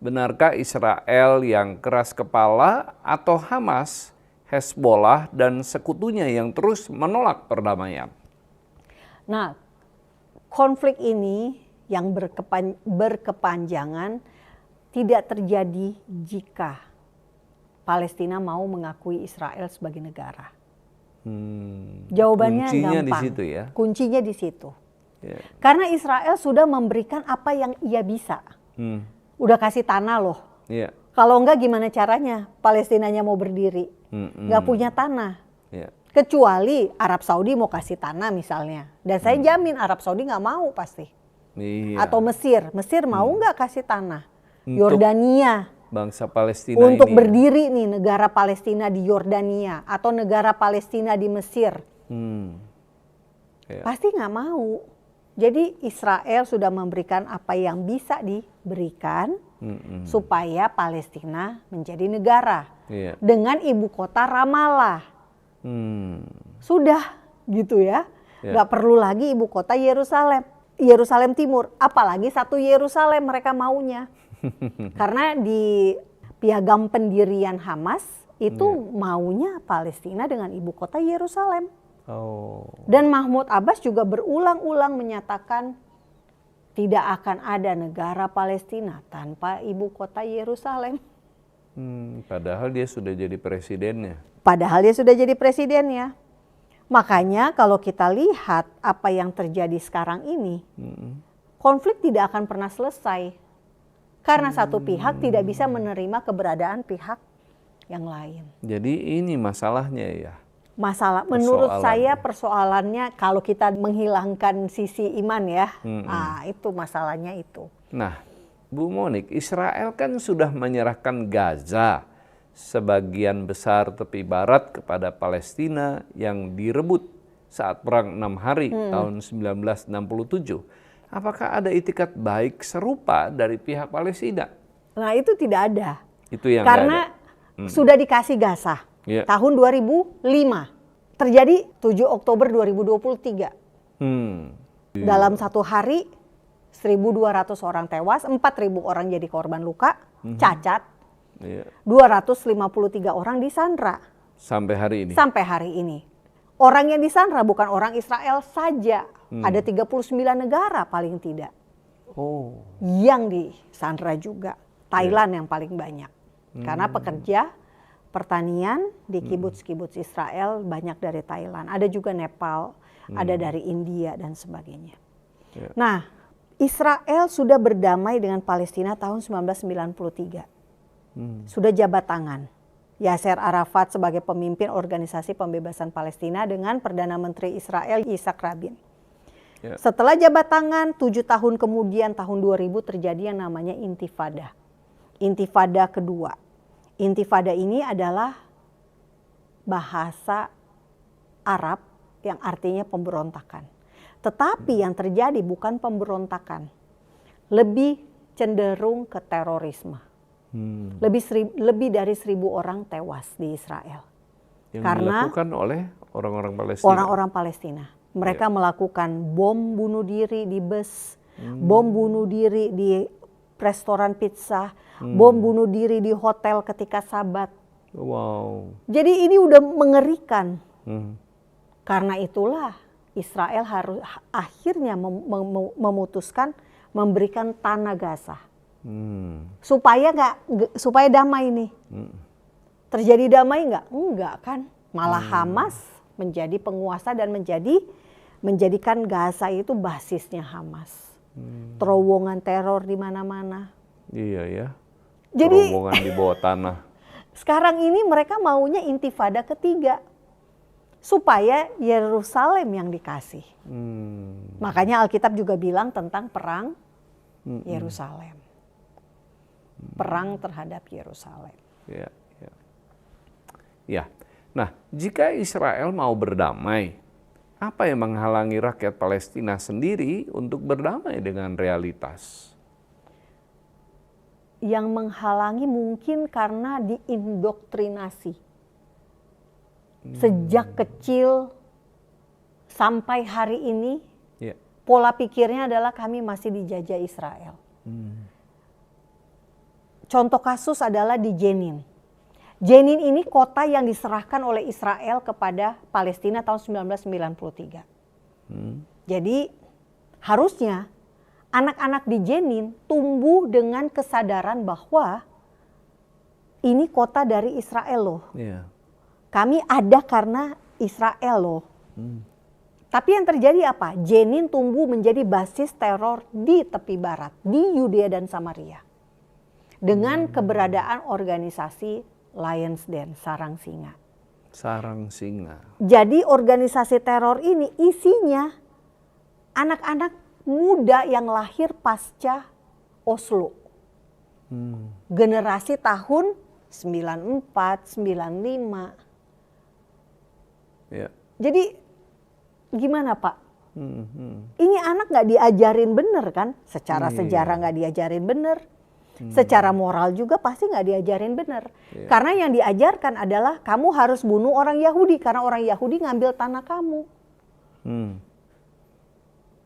S2: Benarkah Israel yang keras kepala atau Hamas, Hezbollah, dan sekutunya yang terus menolak perdamaian?
S1: Nah, konflik ini yang berkepanjangan tidak terjadi jika Palestina mau mengakui Israel sebagai negara. Jawabannya
S2: kuncinya
S1: gampang.
S2: Di situ ya.
S1: Kuncinya di situ. Karena Israel sudah memberikan apa yang ia bisa. Udah kasih tanah loh. Kalau enggak gimana caranya Palestinanya mau berdiri? Nggak punya tanah. Kecuali Arab Saudi mau kasih tanah misalnya. Dan saya jamin Arab Saudi nggak mau pasti. Atau Mesir mau nggak kasih tanah? Yordania.
S2: Bangsa Palestina
S1: untuk
S2: ini
S1: berdiri nih negara Palestina di Yordania atau negara Palestina di Mesir. Pasti nggak mau. Jadi Israel sudah memberikan apa yang bisa diberikan supaya Palestina menjadi negara dengan ibu kota Ramallah. Sudah gitu ya. Nggak perlu lagi ibu kota Yerusalem Timur. Apalagi satu Yerusalem mereka maunya. Karena di piagam pendirian Hamas itu maunya Palestina dengan ibu kota Yerusalem. Dan Mahmud Abbas juga berulang-ulang menyatakan tidak akan ada negara Palestina tanpa ibu kota Yerusalem.
S2: Padahal dia sudah jadi presidennya.
S1: Makanya kalau kita lihat apa yang terjadi sekarang ini, konflik tidak akan pernah selesai. Karena satu pihak tidak bisa menerima keberadaan pihak yang lain.
S2: Jadi ini masalahnya ya?
S1: Menurut saya persoalannya kalau kita menghilangkan sisi iman ya, itu masalahnya itu.
S2: Nah, Bu Monik, Israel kan sudah menyerahkan Gaza, sebagian besar tepi barat kepada Palestina yang direbut saat Perang 6 Hari tahun 1967. Apakah ada itikat baik serupa dari pihak Palestina?
S1: Nah itu tidak ada.
S2: Itu yang
S1: karena sudah dikasih Gaza tahun 2005. Terjadi 7 Oktober 2023. Dalam satu hari 1.200 orang tewas, 4.000 orang jadi korban luka, cacat, 253 orang disandra.
S2: Sampai hari ini?
S1: Sampai hari ini. Orang yang disandra bukan orang Israel saja, ada 39 negara paling tidak. Yang disandra juga, Thailand yang paling banyak. Karena pekerja pertanian di kibuts-kibuts Israel banyak dari Thailand. Ada juga Nepal, ada dari India dan sebagainya. Nah, Israel sudah berdamai dengan Palestina tahun 1993. Sudah jabat tangan. Yasser Arafat sebagai pemimpin Organisasi Pembebasan Palestina dengan Perdana Menteri Israel Yitzhak Rabin. Setelah jabat tangan, 7 tahun kemudian tahun 2000 terjadi yang namanya Intifada. Intifada kedua. Intifada ini adalah bahasa Arab yang artinya pemberontakan. Tetapi yang terjadi bukan pemberontakan, lebih cenderung ke terorisme. Lebih dari 1.000 orang tewas di Israel.
S2: Yang
S1: karena
S2: dilakukan oleh orang-orang Palestina.
S1: Orang-orang Palestina. Mereka melakukan bom bunuh diri di bus, bom bunuh diri di restoran pizza, bom bunuh diri di hotel ketika Sabat.
S2: Wow.
S1: Jadi ini udah mengerikan. Karena itulah Israel harus akhirnya memutuskan memberikan tanah Gaza. Supaya damai nih. Terjadi damai enggak? Enggak kan. Malah Hamas menjadi penguasa dan menjadikan Gaza itu basisnya Hamas. Terowongan teror di mana-mana.
S2: Iya ya.
S1: Jadi
S2: terowongan di bawah tanah.
S1: Sekarang ini mereka maunya intifada ketiga. Supaya Yerusalem yang dikasih. Makanya Alkitab juga bilang tentang perang Yerusalem. Perang terhadap Yerusalem.
S2: Ya. Nah, jika Israel mau berdamai, apa yang menghalangi rakyat Palestina sendiri untuk berdamai dengan realitas?
S1: Yang menghalangi mungkin karena diindoktrinasi. Sejak kecil sampai hari ini, pola pikirnya adalah kami masih dijajah Israel. Contoh kasus adalah di Jenin. Jenin ini kota yang diserahkan oleh Israel kepada Palestina tahun 1993. Jadi harusnya anak-anak di Jenin tumbuh dengan kesadaran bahwa ini kota dari Israel loh. Kami ada karena Israel loh. Tapi yang terjadi apa? Jenin tumbuh menjadi basis teror di tepi barat, di Yudea dan Samaria. Dengan keberadaan organisasi Lions Den, Sarang Singa.
S2: Sarang Singa.
S1: Jadi organisasi teror ini isinya anak-anak muda yang lahir pasca Oslo. Generasi tahun 94, 95. Jadi gimana Pak? Ini anak gak diajarin bener kan? Secara sejarah gak diajarin bener. Secara moral juga pasti gak diajarin bener. Karena yang diajarkan adalah kamu harus bunuh orang Yahudi. Karena orang Yahudi ngambil tanah kamu.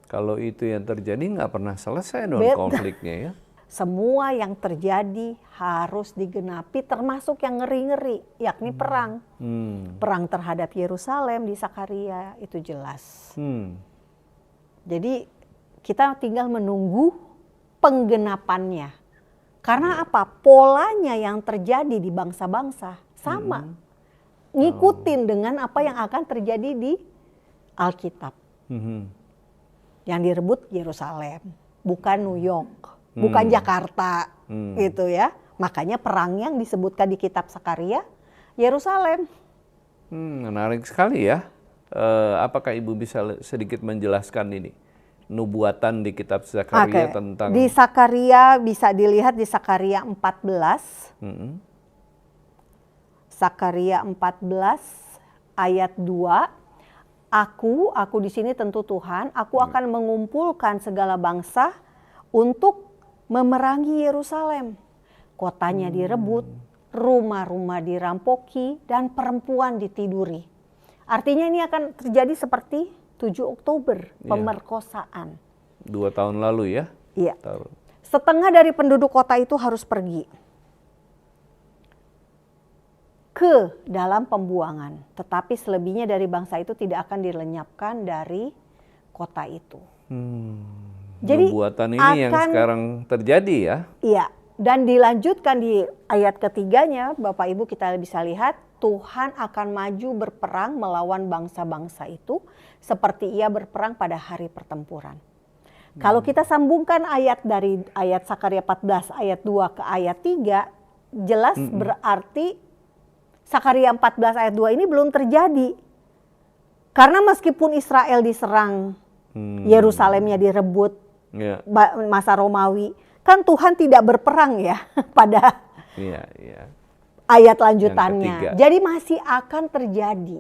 S2: Kalau itu yang terjadi gak pernah selesai dong konfliknya ya.
S1: Semua yang terjadi harus digenapi termasuk yang ngeri-ngeri. Yakni perang. Perang terhadap Yerusalem di Sakaria itu jelas. Jadi kita tinggal menunggu penggenapannya. Karena apa? Polanya yang terjadi di bangsa-bangsa sama. Ngikutin dengan apa yang akan terjadi di Alkitab. Yang direbut Yerusalem, bukan New York, bukan Jakarta. gitu ya. Makanya perang yang disebutkan di kitab Sakaria, Yerusalem.
S2: Menarik sekali ya. Apakah Ibu bisa sedikit menjelaskan ini? Nubuatan di kitab Sakaria tentang...
S1: Di Sakaria bisa dilihat di Sakaria 14. Sakaria 14 ayat 2. Aku di sini tentu Tuhan, aku akan mengumpulkan segala bangsa untuk memerangi Yerusalem. Kotanya direbut, rumah-rumah dirampoki, dan perempuan ditiduri. Artinya ini akan terjadi seperti 7 Oktober, pemerkosaan.
S2: 2 tahun lalu ya?
S1: Iya. Setengah dari penduduk kota itu harus pergi ke dalam pembuangan. Tetapi selebihnya dari bangsa itu tidak akan dilenyapkan dari kota itu.
S2: Jadi nubuatan ini yang sekarang terjadi ya?
S1: Iya. Dan dilanjutkan di ayat ketiganya, Bapak Ibu kita bisa lihat, Tuhan akan maju berperang melawan bangsa-bangsa itu seperti ia berperang pada hari pertempuran. Kalau kita sambungkan ayat dari ayat Sakaria 14 ayat 2 ke ayat 3, jelas berarti Sakaria 14 ayat 2 ini belum terjadi. Karena meskipun Israel diserang, Yerusalemnya direbut, masa Romawi, kan Tuhan tidak berperang ya pada ayat lanjutannya. Jadi masih akan terjadi.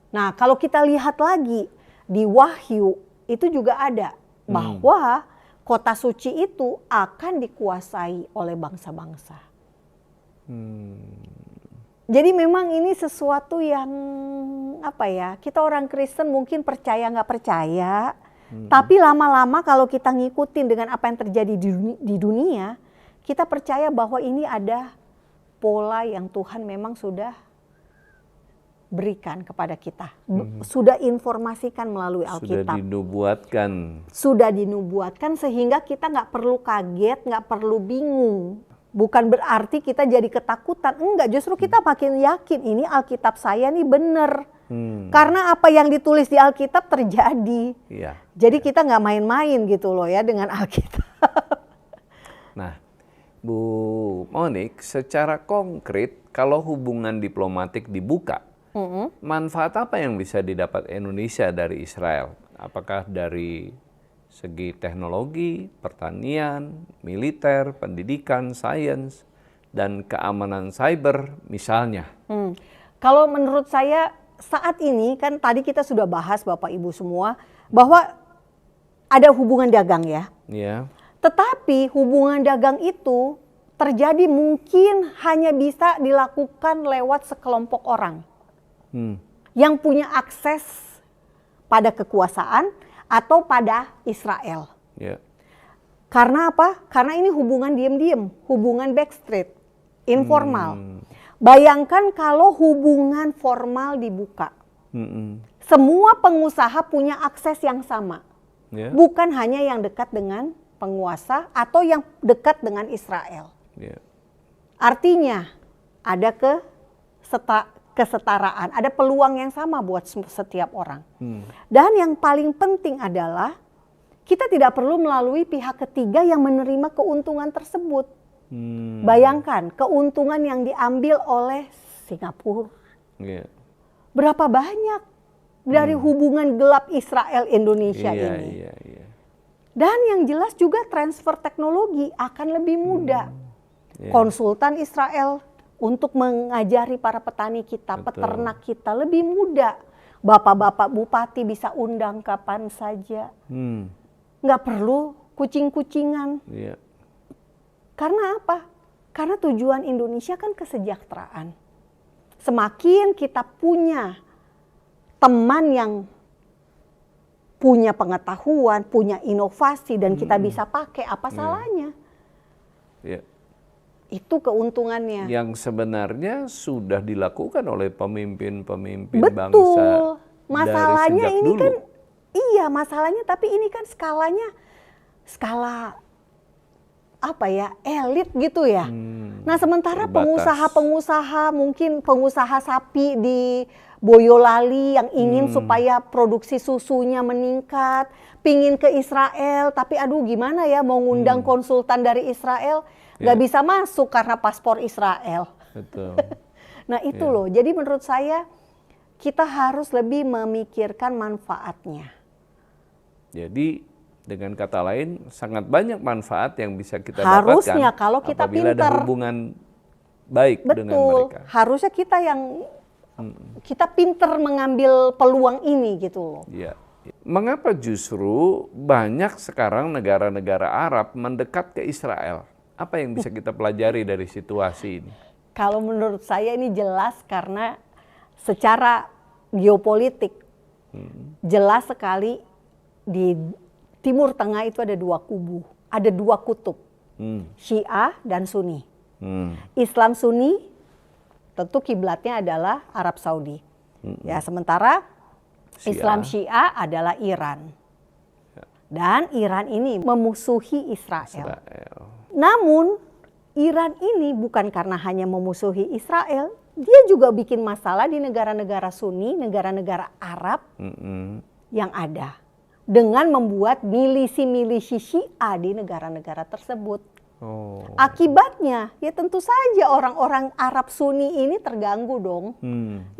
S1: Nah, kalau kita lihat lagi di Wahyu itu juga ada bahwa kota suci itu akan dikuasai oleh bangsa-bangsa. Jadi memang ini sesuatu yang kita orang Kristen mungkin percaya nggak percaya. Tapi lama-lama kalau kita ngikutin dengan apa yang terjadi di dunia, kita percaya bahwa ini ada pola yang Tuhan memang sudah berikan kepada kita. Sudah informasikan melalui Alkitab. Sudah dinubuatkan sehingga kita nggak perlu kaget, nggak perlu bingung. Bukan berarti kita jadi ketakutan. Enggak, justru kita makin yakin ini Alkitab saya nih benar. Karena apa yang ditulis di Alkitab terjadi. Jadi kita nggak main-main gitu loh ya dengan Alkitab.
S2: Nah, Bu Monik, secara konkret kalau hubungan diplomatik dibuka, manfaat apa yang bisa didapat Indonesia dari Israel? Apakah dari segi teknologi, pertanian, militer, pendidikan, sains, dan keamanan cyber misalnya?
S1: Kalau menurut saya saat ini kan tadi kita sudah bahas Bapak Ibu semua bahwa ada hubungan dagang ya. Tetapi hubungan dagang itu terjadi mungkin hanya bisa dilakukan lewat sekelompok orang yang punya akses pada kekuasaan atau pada Israel. Karena apa? Karena ini hubungan diam-diam, hubungan backstreet, informal. Bayangkan kalau hubungan formal dibuka. Semua pengusaha punya akses yang sama. Bukan hanya yang dekat dengan penguasa atau yang dekat dengan Israel. Artinya ada kesetaraan, ada peluang yang sama buat setiap orang. Dan yang paling penting adalah kita tidak perlu melalui pihak ketiga yang menerima keuntungan tersebut. Bayangkan keuntungan yang diambil oleh Singapura. Berapa banyak dari hubungan gelap Israel Indonesia ini. Dan yang jelas juga transfer teknologi akan lebih mudah. Konsultan Israel untuk mengajari para petani kita, peternak kita lebih mudah. Bapak-bapak bupati bisa undang kapan saja. Nggak perlu kucing-kucingan. Karena apa? Karena tujuan Indonesia kan kesejahteraan. Semakin kita punya teman yang punya pengetahuan, punya inovasi dan kita bisa pakai, apa salahnya? Itu keuntungannya.
S2: Yang sebenarnya sudah dilakukan oleh pemimpin-pemimpin bangsa.
S1: Betul. Masalahnya ini
S2: dulu.
S1: Kan masalahnya tapi ini kan skala elit gitu ya. Nah, sementara pengusaha-pengusaha mungkin pengusaha sapi di Boyolali yang ingin supaya produksi susunya meningkat, pingin ke Israel, tapi aduh gimana ya mau ngundang konsultan dari Israel, nggak bisa masuk karena paspor Israel.
S2: Betul.
S1: Nah itu loh, jadi menurut saya kita harus lebih memikirkan manfaatnya.
S2: Jadi dengan kata lain sangat banyak manfaat yang bisa kita
S1: Harusnya
S2: dapatkan
S1: kalau kita
S2: apabila
S1: pintar.
S2: ada hubungan baik dengan mereka.
S1: Harusnya kita yang kita pinter mengambil peluang ini gitu loh.
S2: Ya. Mengapa justru banyak sekarang negara-negara Arab mendekat ke Israel? Apa yang bisa kita pelajari dari situasi ini?
S1: Kalau menurut saya ini jelas karena secara geopolitik jelas sekali di Timur Tengah itu ada dua kubu, ada dua kutub, Syiah dan Sunni. Islam Sunni tentu kiblatnya adalah Arab Saudi. Ya, sementara Islam Syiah adalah Iran. Dan Iran ini memusuhi Israel. Namun Iran ini bukan karena hanya memusuhi Israel, dia juga bikin masalah di negara-negara Sunni, negara-negara Arab yang ada. Dengan membuat milisi-milisi Syiah di negara-negara tersebut. Akibatnya ya tentu saja orang-orang Arab Sunni ini terganggu dong.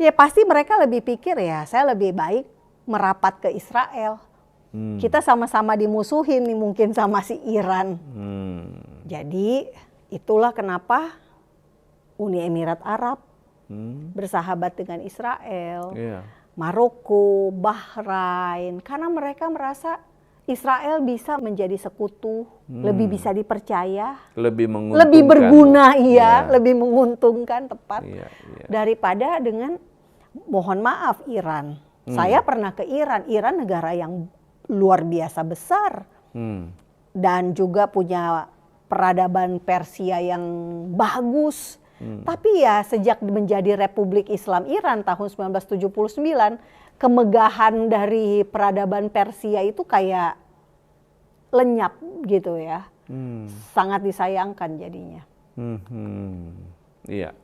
S1: Ya pasti mereka lebih pikir ya saya lebih baik merapat ke Israel. Kita sama-sama dimusuhin nih mungkin sama si Iran. Jadi itulah kenapa Uni Emirat Arab bersahabat dengan Israel. Maroko, Bahrain, karena mereka merasa Israel bisa menjadi sekutu, lebih bisa dipercaya, lebih berguna, lebih menguntungkan tepat daripada dengan mohon maaf Iran. Saya pernah ke Iran, Iran negara yang luar biasa besar dan juga punya peradaban Persia yang bagus. Tapi ya sejak menjadi Republik Islam Iran tahun 1979, kemegahan dari peradaban Persia itu kayak lenyap gitu ya. Sangat disayangkan jadinya.
S2: Iya.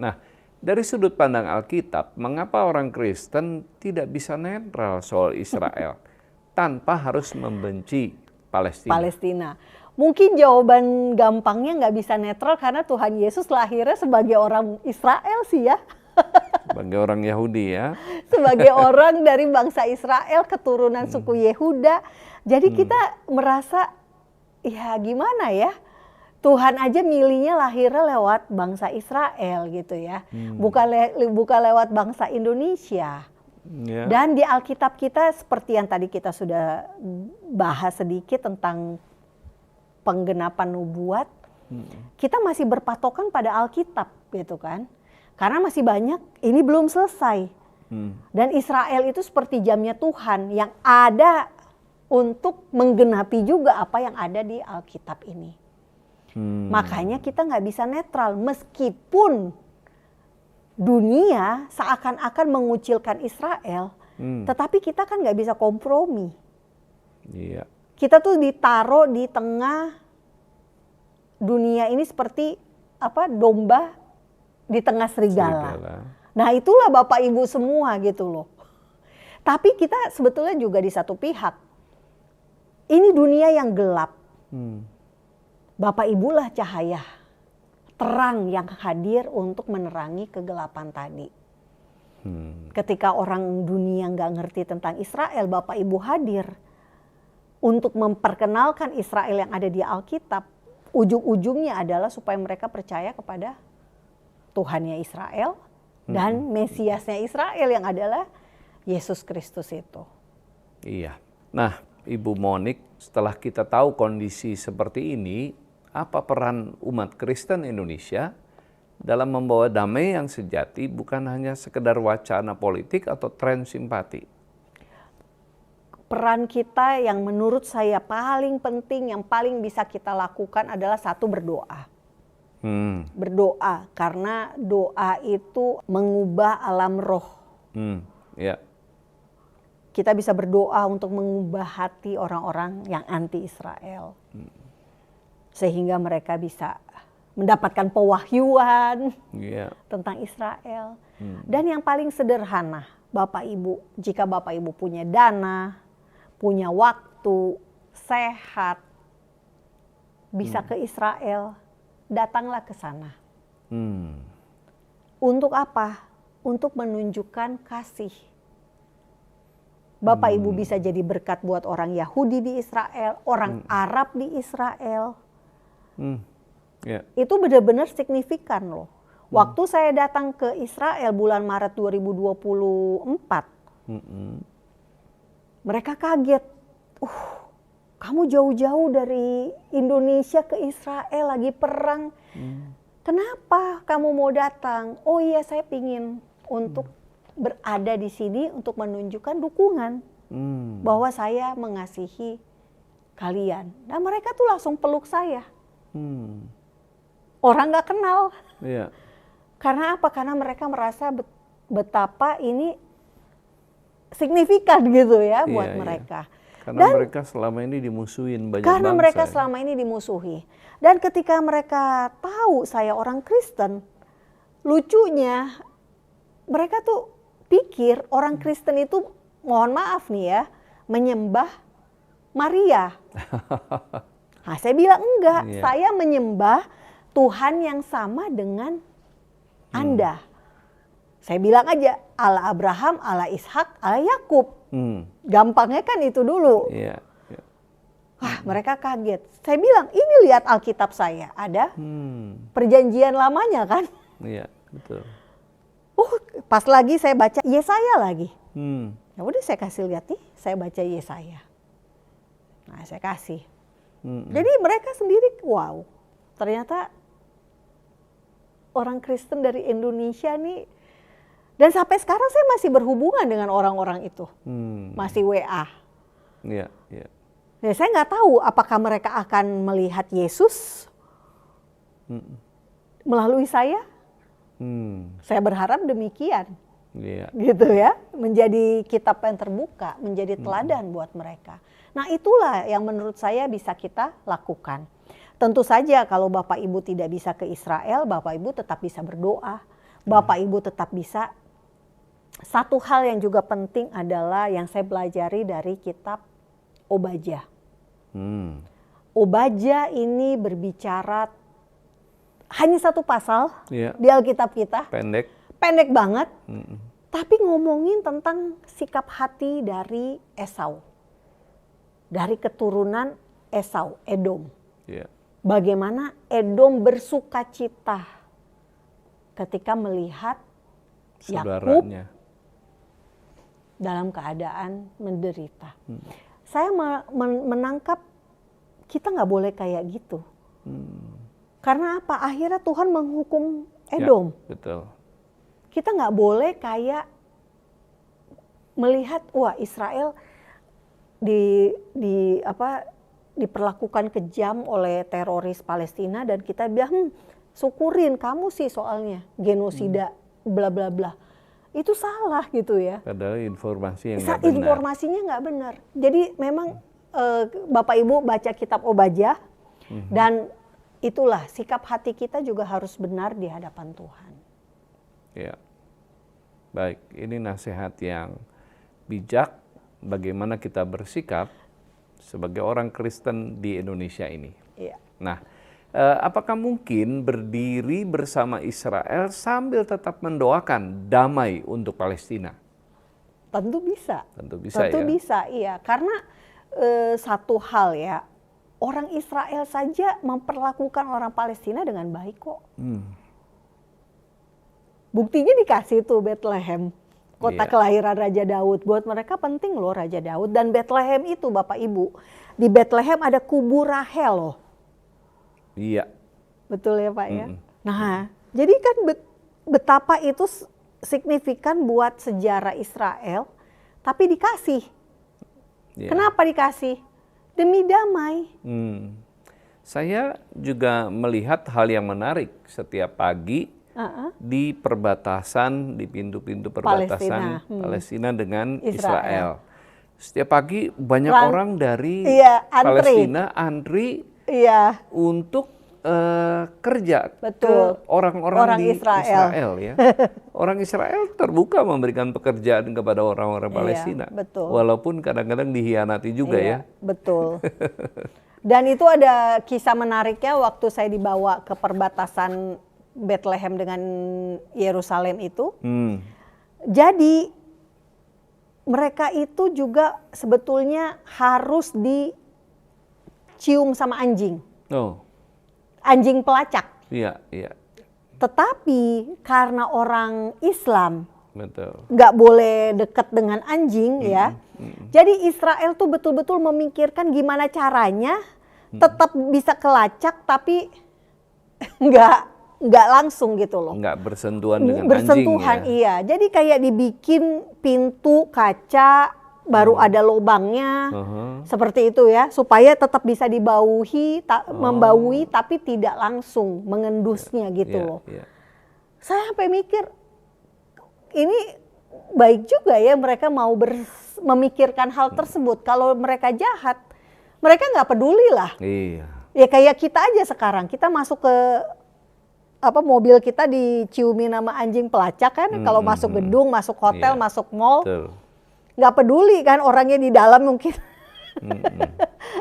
S2: Nah, dari sudut pandang Alkitab, mengapa orang Kristen tidak bisa netral soal Israel tanpa harus membenci Palestina?
S1: Mungkin jawaban gampangnya nggak bisa netral karena Tuhan Yesus lahirnya sebagai orang Israel sih ya.
S2: Sebagai orang Yahudi ya.
S1: Sebagai orang dari bangsa Israel, keturunan suku Yehuda. Jadi kita merasa ya gimana ya. Tuhan aja milihnya lahirnya lewat bangsa Israel gitu ya. Bukan lewat bangsa Indonesia. Dan di Alkitab kita seperti yang tadi kita sudah bahas sedikit tentang penggenapan nubuat, kita masih berpatokan pada Alkitab gitu kan. Karena masih banyak, ini belum selesai. Dan Israel itu seperti jamnya Tuhan yang ada untuk menggenapi juga apa yang ada di Alkitab ini. Makanya kita nggak bisa netral meskipun dunia seakan-akan mengucilkan Israel, tetapi kita kan nggak bisa kompromi. Kita tuh ditaruh di tengah dunia ini seperti domba di tengah serigala. Nah itulah Bapak Ibu semua gitu loh. Tapi kita sebetulnya juga di satu pihak. Ini dunia yang gelap. Bapak Ibulah cahaya. Terang yang hadir untuk menerangi kegelapan tadi. Ketika orang dunia nggak ngerti tentang Israel, Bapak Ibu hadir untuk memperkenalkan Israel yang ada di Alkitab. Ujung-ujungnya adalah supaya mereka percaya kepada Tuhannya Israel dan Mesiasnya Israel yang adalah Yesus Kristus itu.
S2: Iya. Nah, Ibu Monik, setelah kita tahu kondisi seperti ini, apa peran umat Kristen Indonesia dalam membawa damai yang sejati bukan hanya sekedar wacana politik atau tren simpati?
S1: Peran kita yang menurut saya paling penting, yang paling bisa kita lakukan adalah satu, berdoa. Berdoa, karena doa itu mengubah alam roh. Kita bisa berdoa untuk mengubah hati orang-orang yang anti Israel. Sehingga mereka bisa mendapatkan pewahyuan
S2: tentang
S1: Israel. Dan yang paling sederhana, Bapak Ibu, jika Bapak Ibu punya dana, punya waktu, sehat, bisa ke Israel, datanglah ke sana. Untuk apa? Untuk menunjukkan kasih. Bapak Ibu bisa jadi berkat buat orang Yahudi di Israel, orang Arab di Israel. Itu benar-benar signifikan loh. Waktu saya datang ke Israel bulan Maret 2024, mereka kaget. Kamu jauh-jauh dari Indonesia ke Israel lagi perang. Kenapa kamu mau datang? Oh iya, saya pingin untuk berada di sini untuk menunjukkan dukungan bahwa saya mengasihi kalian. Dan mereka tuh langsung peluk saya. Orang nggak kenal. Karena apa? Karena mereka merasa betapa ini signifikan gitu ya buat mereka.
S2: Karena mereka selama ini dimusuhin banyak bangsa.
S1: Karena mereka selama ini dimusuhi. Dan ketika mereka tahu saya orang Kristen, lucunya mereka tuh pikir orang Kristen itu, mohon maaf nih ya, menyembah Maria. Nah, saya bilang enggak, saya menyembah Tuhan yang sama dengan Anda. Saya bilang aja, Allah Abraham, Allah Ishak, Allah Yakub. Gampangnya kan itu dulu. Wah, mereka kaget. Saya bilang, ini lihat Alkitab saya, ada perjanjian lamanya kan?
S2: Iya, betul.
S1: Pas lagi saya baca Yesaya lagi. Ya udah saya kasih lihat nih, saya baca Yesaya. Nah, saya kasih. Jadi mereka sendiri, wow, ternyata orang Kristen dari Indonesia nih. Dan sampai sekarang saya masih berhubungan dengan orang-orang itu, masih WA. Ya, saya nggak tahu apakah mereka akan melihat Yesus melalui saya. Saya berharap demikian, gitu ya, menjadi kitab yang terbuka, menjadi teladan buat mereka. Nah, itulah yang menurut saya bisa kita lakukan. Tentu saja kalau Bapak Ibu tidak bisa ke Israel, Bapak Ibu tetap bisa berdoa. Bapak Ibu tetap bisa. Satu hal yang juga penting adalah yang saya pelajari dari kitab Obadya. Obadya ini berbicara hanya satu pasal di Alkitab kita. Pendek banget. Tapi ngomongin tentang sikap hati dari Esau. Dari keturunan Esau, Edom. Bagaimana Edom bersukacita ketika melihat Yakub dalam keadaan menderita. Saya menangkap kita nggak boleh kayak gitu. Karena apa? Akhirnya Tuhan menghukum Edom.
S2: Betul.
S1: Kita nggak boleh kayak melihat, wah Israel diperlakukan kejam oleh teroris Palestina dan kita bilang syukurin kamu sih soalnya genosida bla bla bla. Itu salah gitu ya.
S2: Padahal informasi yang nggak benar.
S1: Informasinya nggak benar. Jadi memang Bapak Ibu baca kitab Obadya dan itulah sikap hati kita juga harus benar di hadapan Tuhan.
S2: Ya, baik. Ini nasihat yang bijak bagaimana kita bersikap sebagai orang Kristen di Indonesia ini.
S1: Ya.
S2: Nah, apakah mungkin berdiri bersama Israel sambil tetap mendoakan damai untuk Palestina?
S1: Tentu bisa.
S2: Tentu bisa.
S1: Tentu bisa, iya. Karena satu hal ya, orang Israel saja memperlakukan orang Palestina dengan baik kok. Buktinya dikasih tuh Bethlehem, kota kelahiran Raja Daud. Buat mereka penting loh Raja Daud. Dan Bethlehem itu Bapak Ibu, di Bethlehem ada kubur Rahel loh.
S2: Iya.
S1: Betul ya Pak ya? Nah, jadi kan betapa itu signifikan buat sejarah Israel, tapi dikasih. Kenapa dikasih? Demi damai.
S2: Saya juga melihat hal yang menarik setiap pagi di perbatasan, di pintu-pintu perbatasan Palestina dengan Israel. Setiap pagi banyak orang dari Palestina antri untuk kerja
S1: Betul.
S2: ke orang-orang
S1: Orang
S2: di
S1: Israel.
S2: Israel ya. Orang Israel terbuka memberikan pekerjaan kepada orang-orang Palestina.
S1: Betul.
S2: Walaupun kadang-kadang dihianati juga ya.
S1: Betul. Dan itu ada kisah menariknya waktu saya dibawa ke perbatasan Bethlehem dengan Yerusalem itu. Jadi mereka itu juga sebetulnya harus dicium sama anjing.
S2: Oh.
S1: Anjing pelacak.
S2: Iya, iya.
S1: Tetapi karena orang Islam
S2: Betul.
S1: nggak boleh dekat dengan anjing ya. Jadi Israel tuh betul-betul memikirkan gimana caranya tetap bisa kelacak tapi nggak langsung gitu loh.
S2: Nggak bersentuhan dengan
S1: Bersentuhan,
S2: anjing ya.
S1: iya. Jadi kayak dibikin pintu kaca baru ada lubangnya seperti itu ya, supaya tetap bisa membaui tapi tidak langsung mengendusnya gitu loh. Saya sampai mikir ini baik juga ya mereka mau memikirkan hal tersebut. Kalau mereka jahat, mereka nggak peduli lah.
S2: Iya.
S1: Ya kayak kita aja sekarang, kita masuk ke mobil kita diciumi nama anjing pelacak kan, kalau masuk gedung, masuk hotel, masuk mall, nggak peduli kan orangnya di dalam mungkin.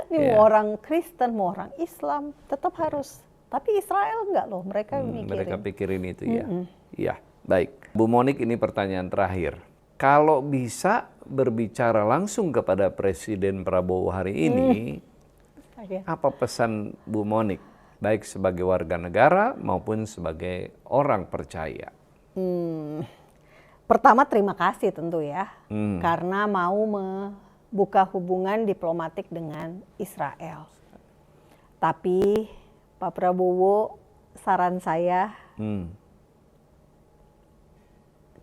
S1: Ini mau orang Kristen, mau orang Islam, tetap harus. Tapi Israel nggak loh, mereka mikirin.
S2: Mereka pikirin itu ya. Iya, baik. Bu Monik, ini pertanyaan terakhir. Kalau bisa berbicara langsung kepada Presiden Prabowo hari ini, apa pesan Bu Monik, baik sebagai warga negara maupun sebagai orang percaya?
S1: Pertama terima kasih tentu ya, karena mau membuka hubungan diplomatik dengan Israel. Tapi Pak Prabowo, saran saya,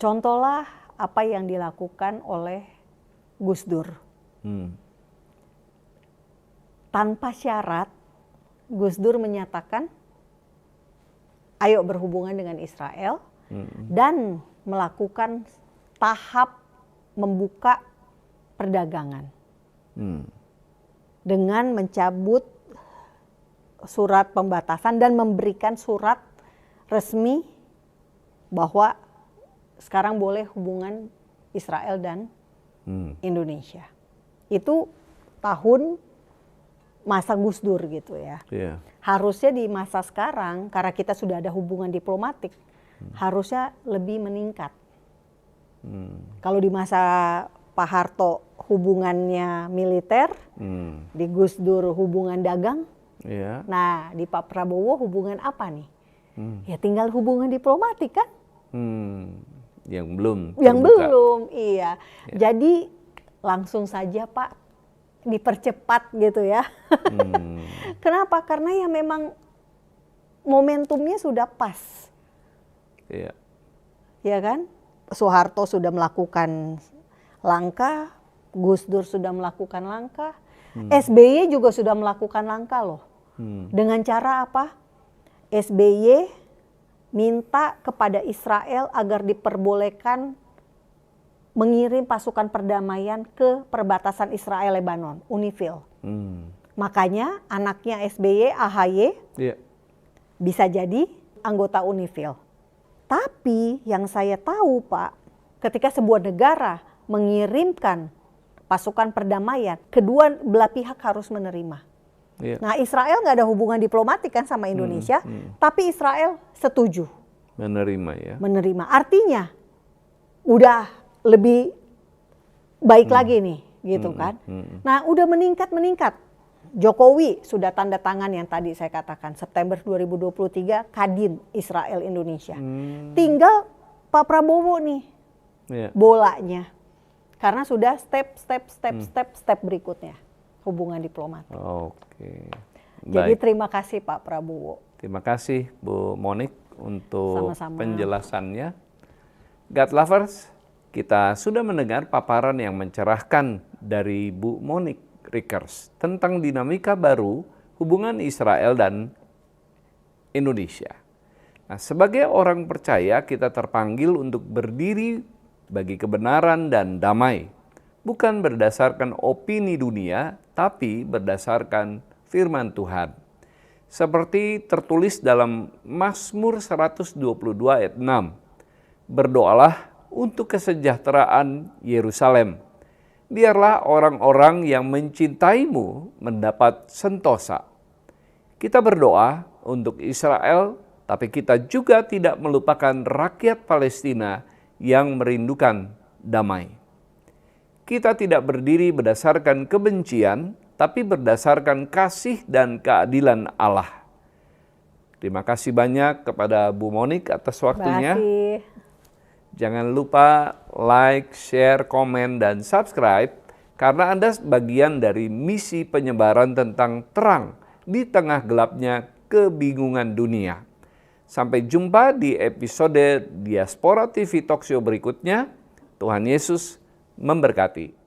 S1: contohlah apa yang dilakukan oleh Gus Dur. Tanpa syarat, Gus Dur menyatakan, ayo berhubungan dengan Israel, dan melakukan tahap membuka perdagangan. Dengan mencabut surat pembatasan dan memberikan surat resmi bahwa sekarang boleh hubungan Israel dan Indonesia. Itu tahun masa Gus Dur gitu ya. Harusnya di masa sekarang karena kita sudah ada hubungan diplomatik, harusnya lebih meningkat. Kalau di masa Pak Harto hubungannya militer, di Gus Dur hubungan dagang. Nah, di Pak Prabowo hubungan apa nih? Ya tinggal hubungan diplomatik kan?
S2: Yang belum.
S1: Yang belum, iya. Jadi langsung saja Pak, dipercepat gitu ya. Kenapa? Karena ya memang momentumnya sudah pas. Ya kan? Soeharto sudah melakukan langkah, Gus Dur sudah melakukan langkah, SBY juga sudah melakukan langkah loh. Dengan cara apa? SBY minta kepada Israel agar diperbolehkan mengirim pasukan perdamaian ke perbatasan Israel-Lebanon, UNIFIL. Makanya anaknya SBY, AHY, bisa jadi anggota UNIFIL. Tapi yang saya tahu Pak, ketika sebuah negara mengirimkan pasukan perdamaian, kedua belah pihak harus menerima. Nah, Israel nggak ada hubungan diplomatik kan sama Indonesia, tapi Israel setuju.
S2: Menerima ya.
S1: Menerima. Artinya udah lebih baik lagi nih, gitu kan. Nah, udah meningkat. Jokowi sudah tanda tangan yang tadi saya katakan, September 2023 Kadin Israel Indonesia. Tinggal Pak Prabowo nih bolanya. Karena sudah step berikutnya hubungan diplomatik.
S2: Oke.
S1: Jadi terima kasih Pak Prabowo.
S2: Terima kasih Bu Monik untuk
S1: Sama-sama.
S2: penjelasannya. God Lovers, kita sudah mendengar paparan yang mencerahkan dari Bu Monik Rickers tentang dinamika baru hubungan Israel dan Indonesia. Nah, sebagai orang percaya kita terpanggil untuk berdiri bagi kebenaran dan damai, bukan berdasarkan opini dunia, tapi berdasarkan firman Tuhan. seperti tertulis dalam Mazmur 122 ayat 6. Berdoalah untuk kesejahteraan Yerusalem. Biarlah orang-orang yang mencintaimu mendapat sentosa. Kita berdoa untuk Israel, tapi kita juga tidak melupakan rakyat Palestina yang merindukan damai. Kita tidak berdiri berdasarkan kebencian, tapi berdasarkan kasih dan keadilan Allah. Terima kasih banyak kepada Bu Monik atas waktunya.
S1: Terima kasih.
S2: Jangan lupa like, share, komen, dan subscribe karena Anda bagian dari misi penyebaran tentang terang di tengah gelapnya kebingungan dunia. Sampai jumpa di episode Diaspora TV Talkshow berikutnya. Tuhan Yesus memberkati.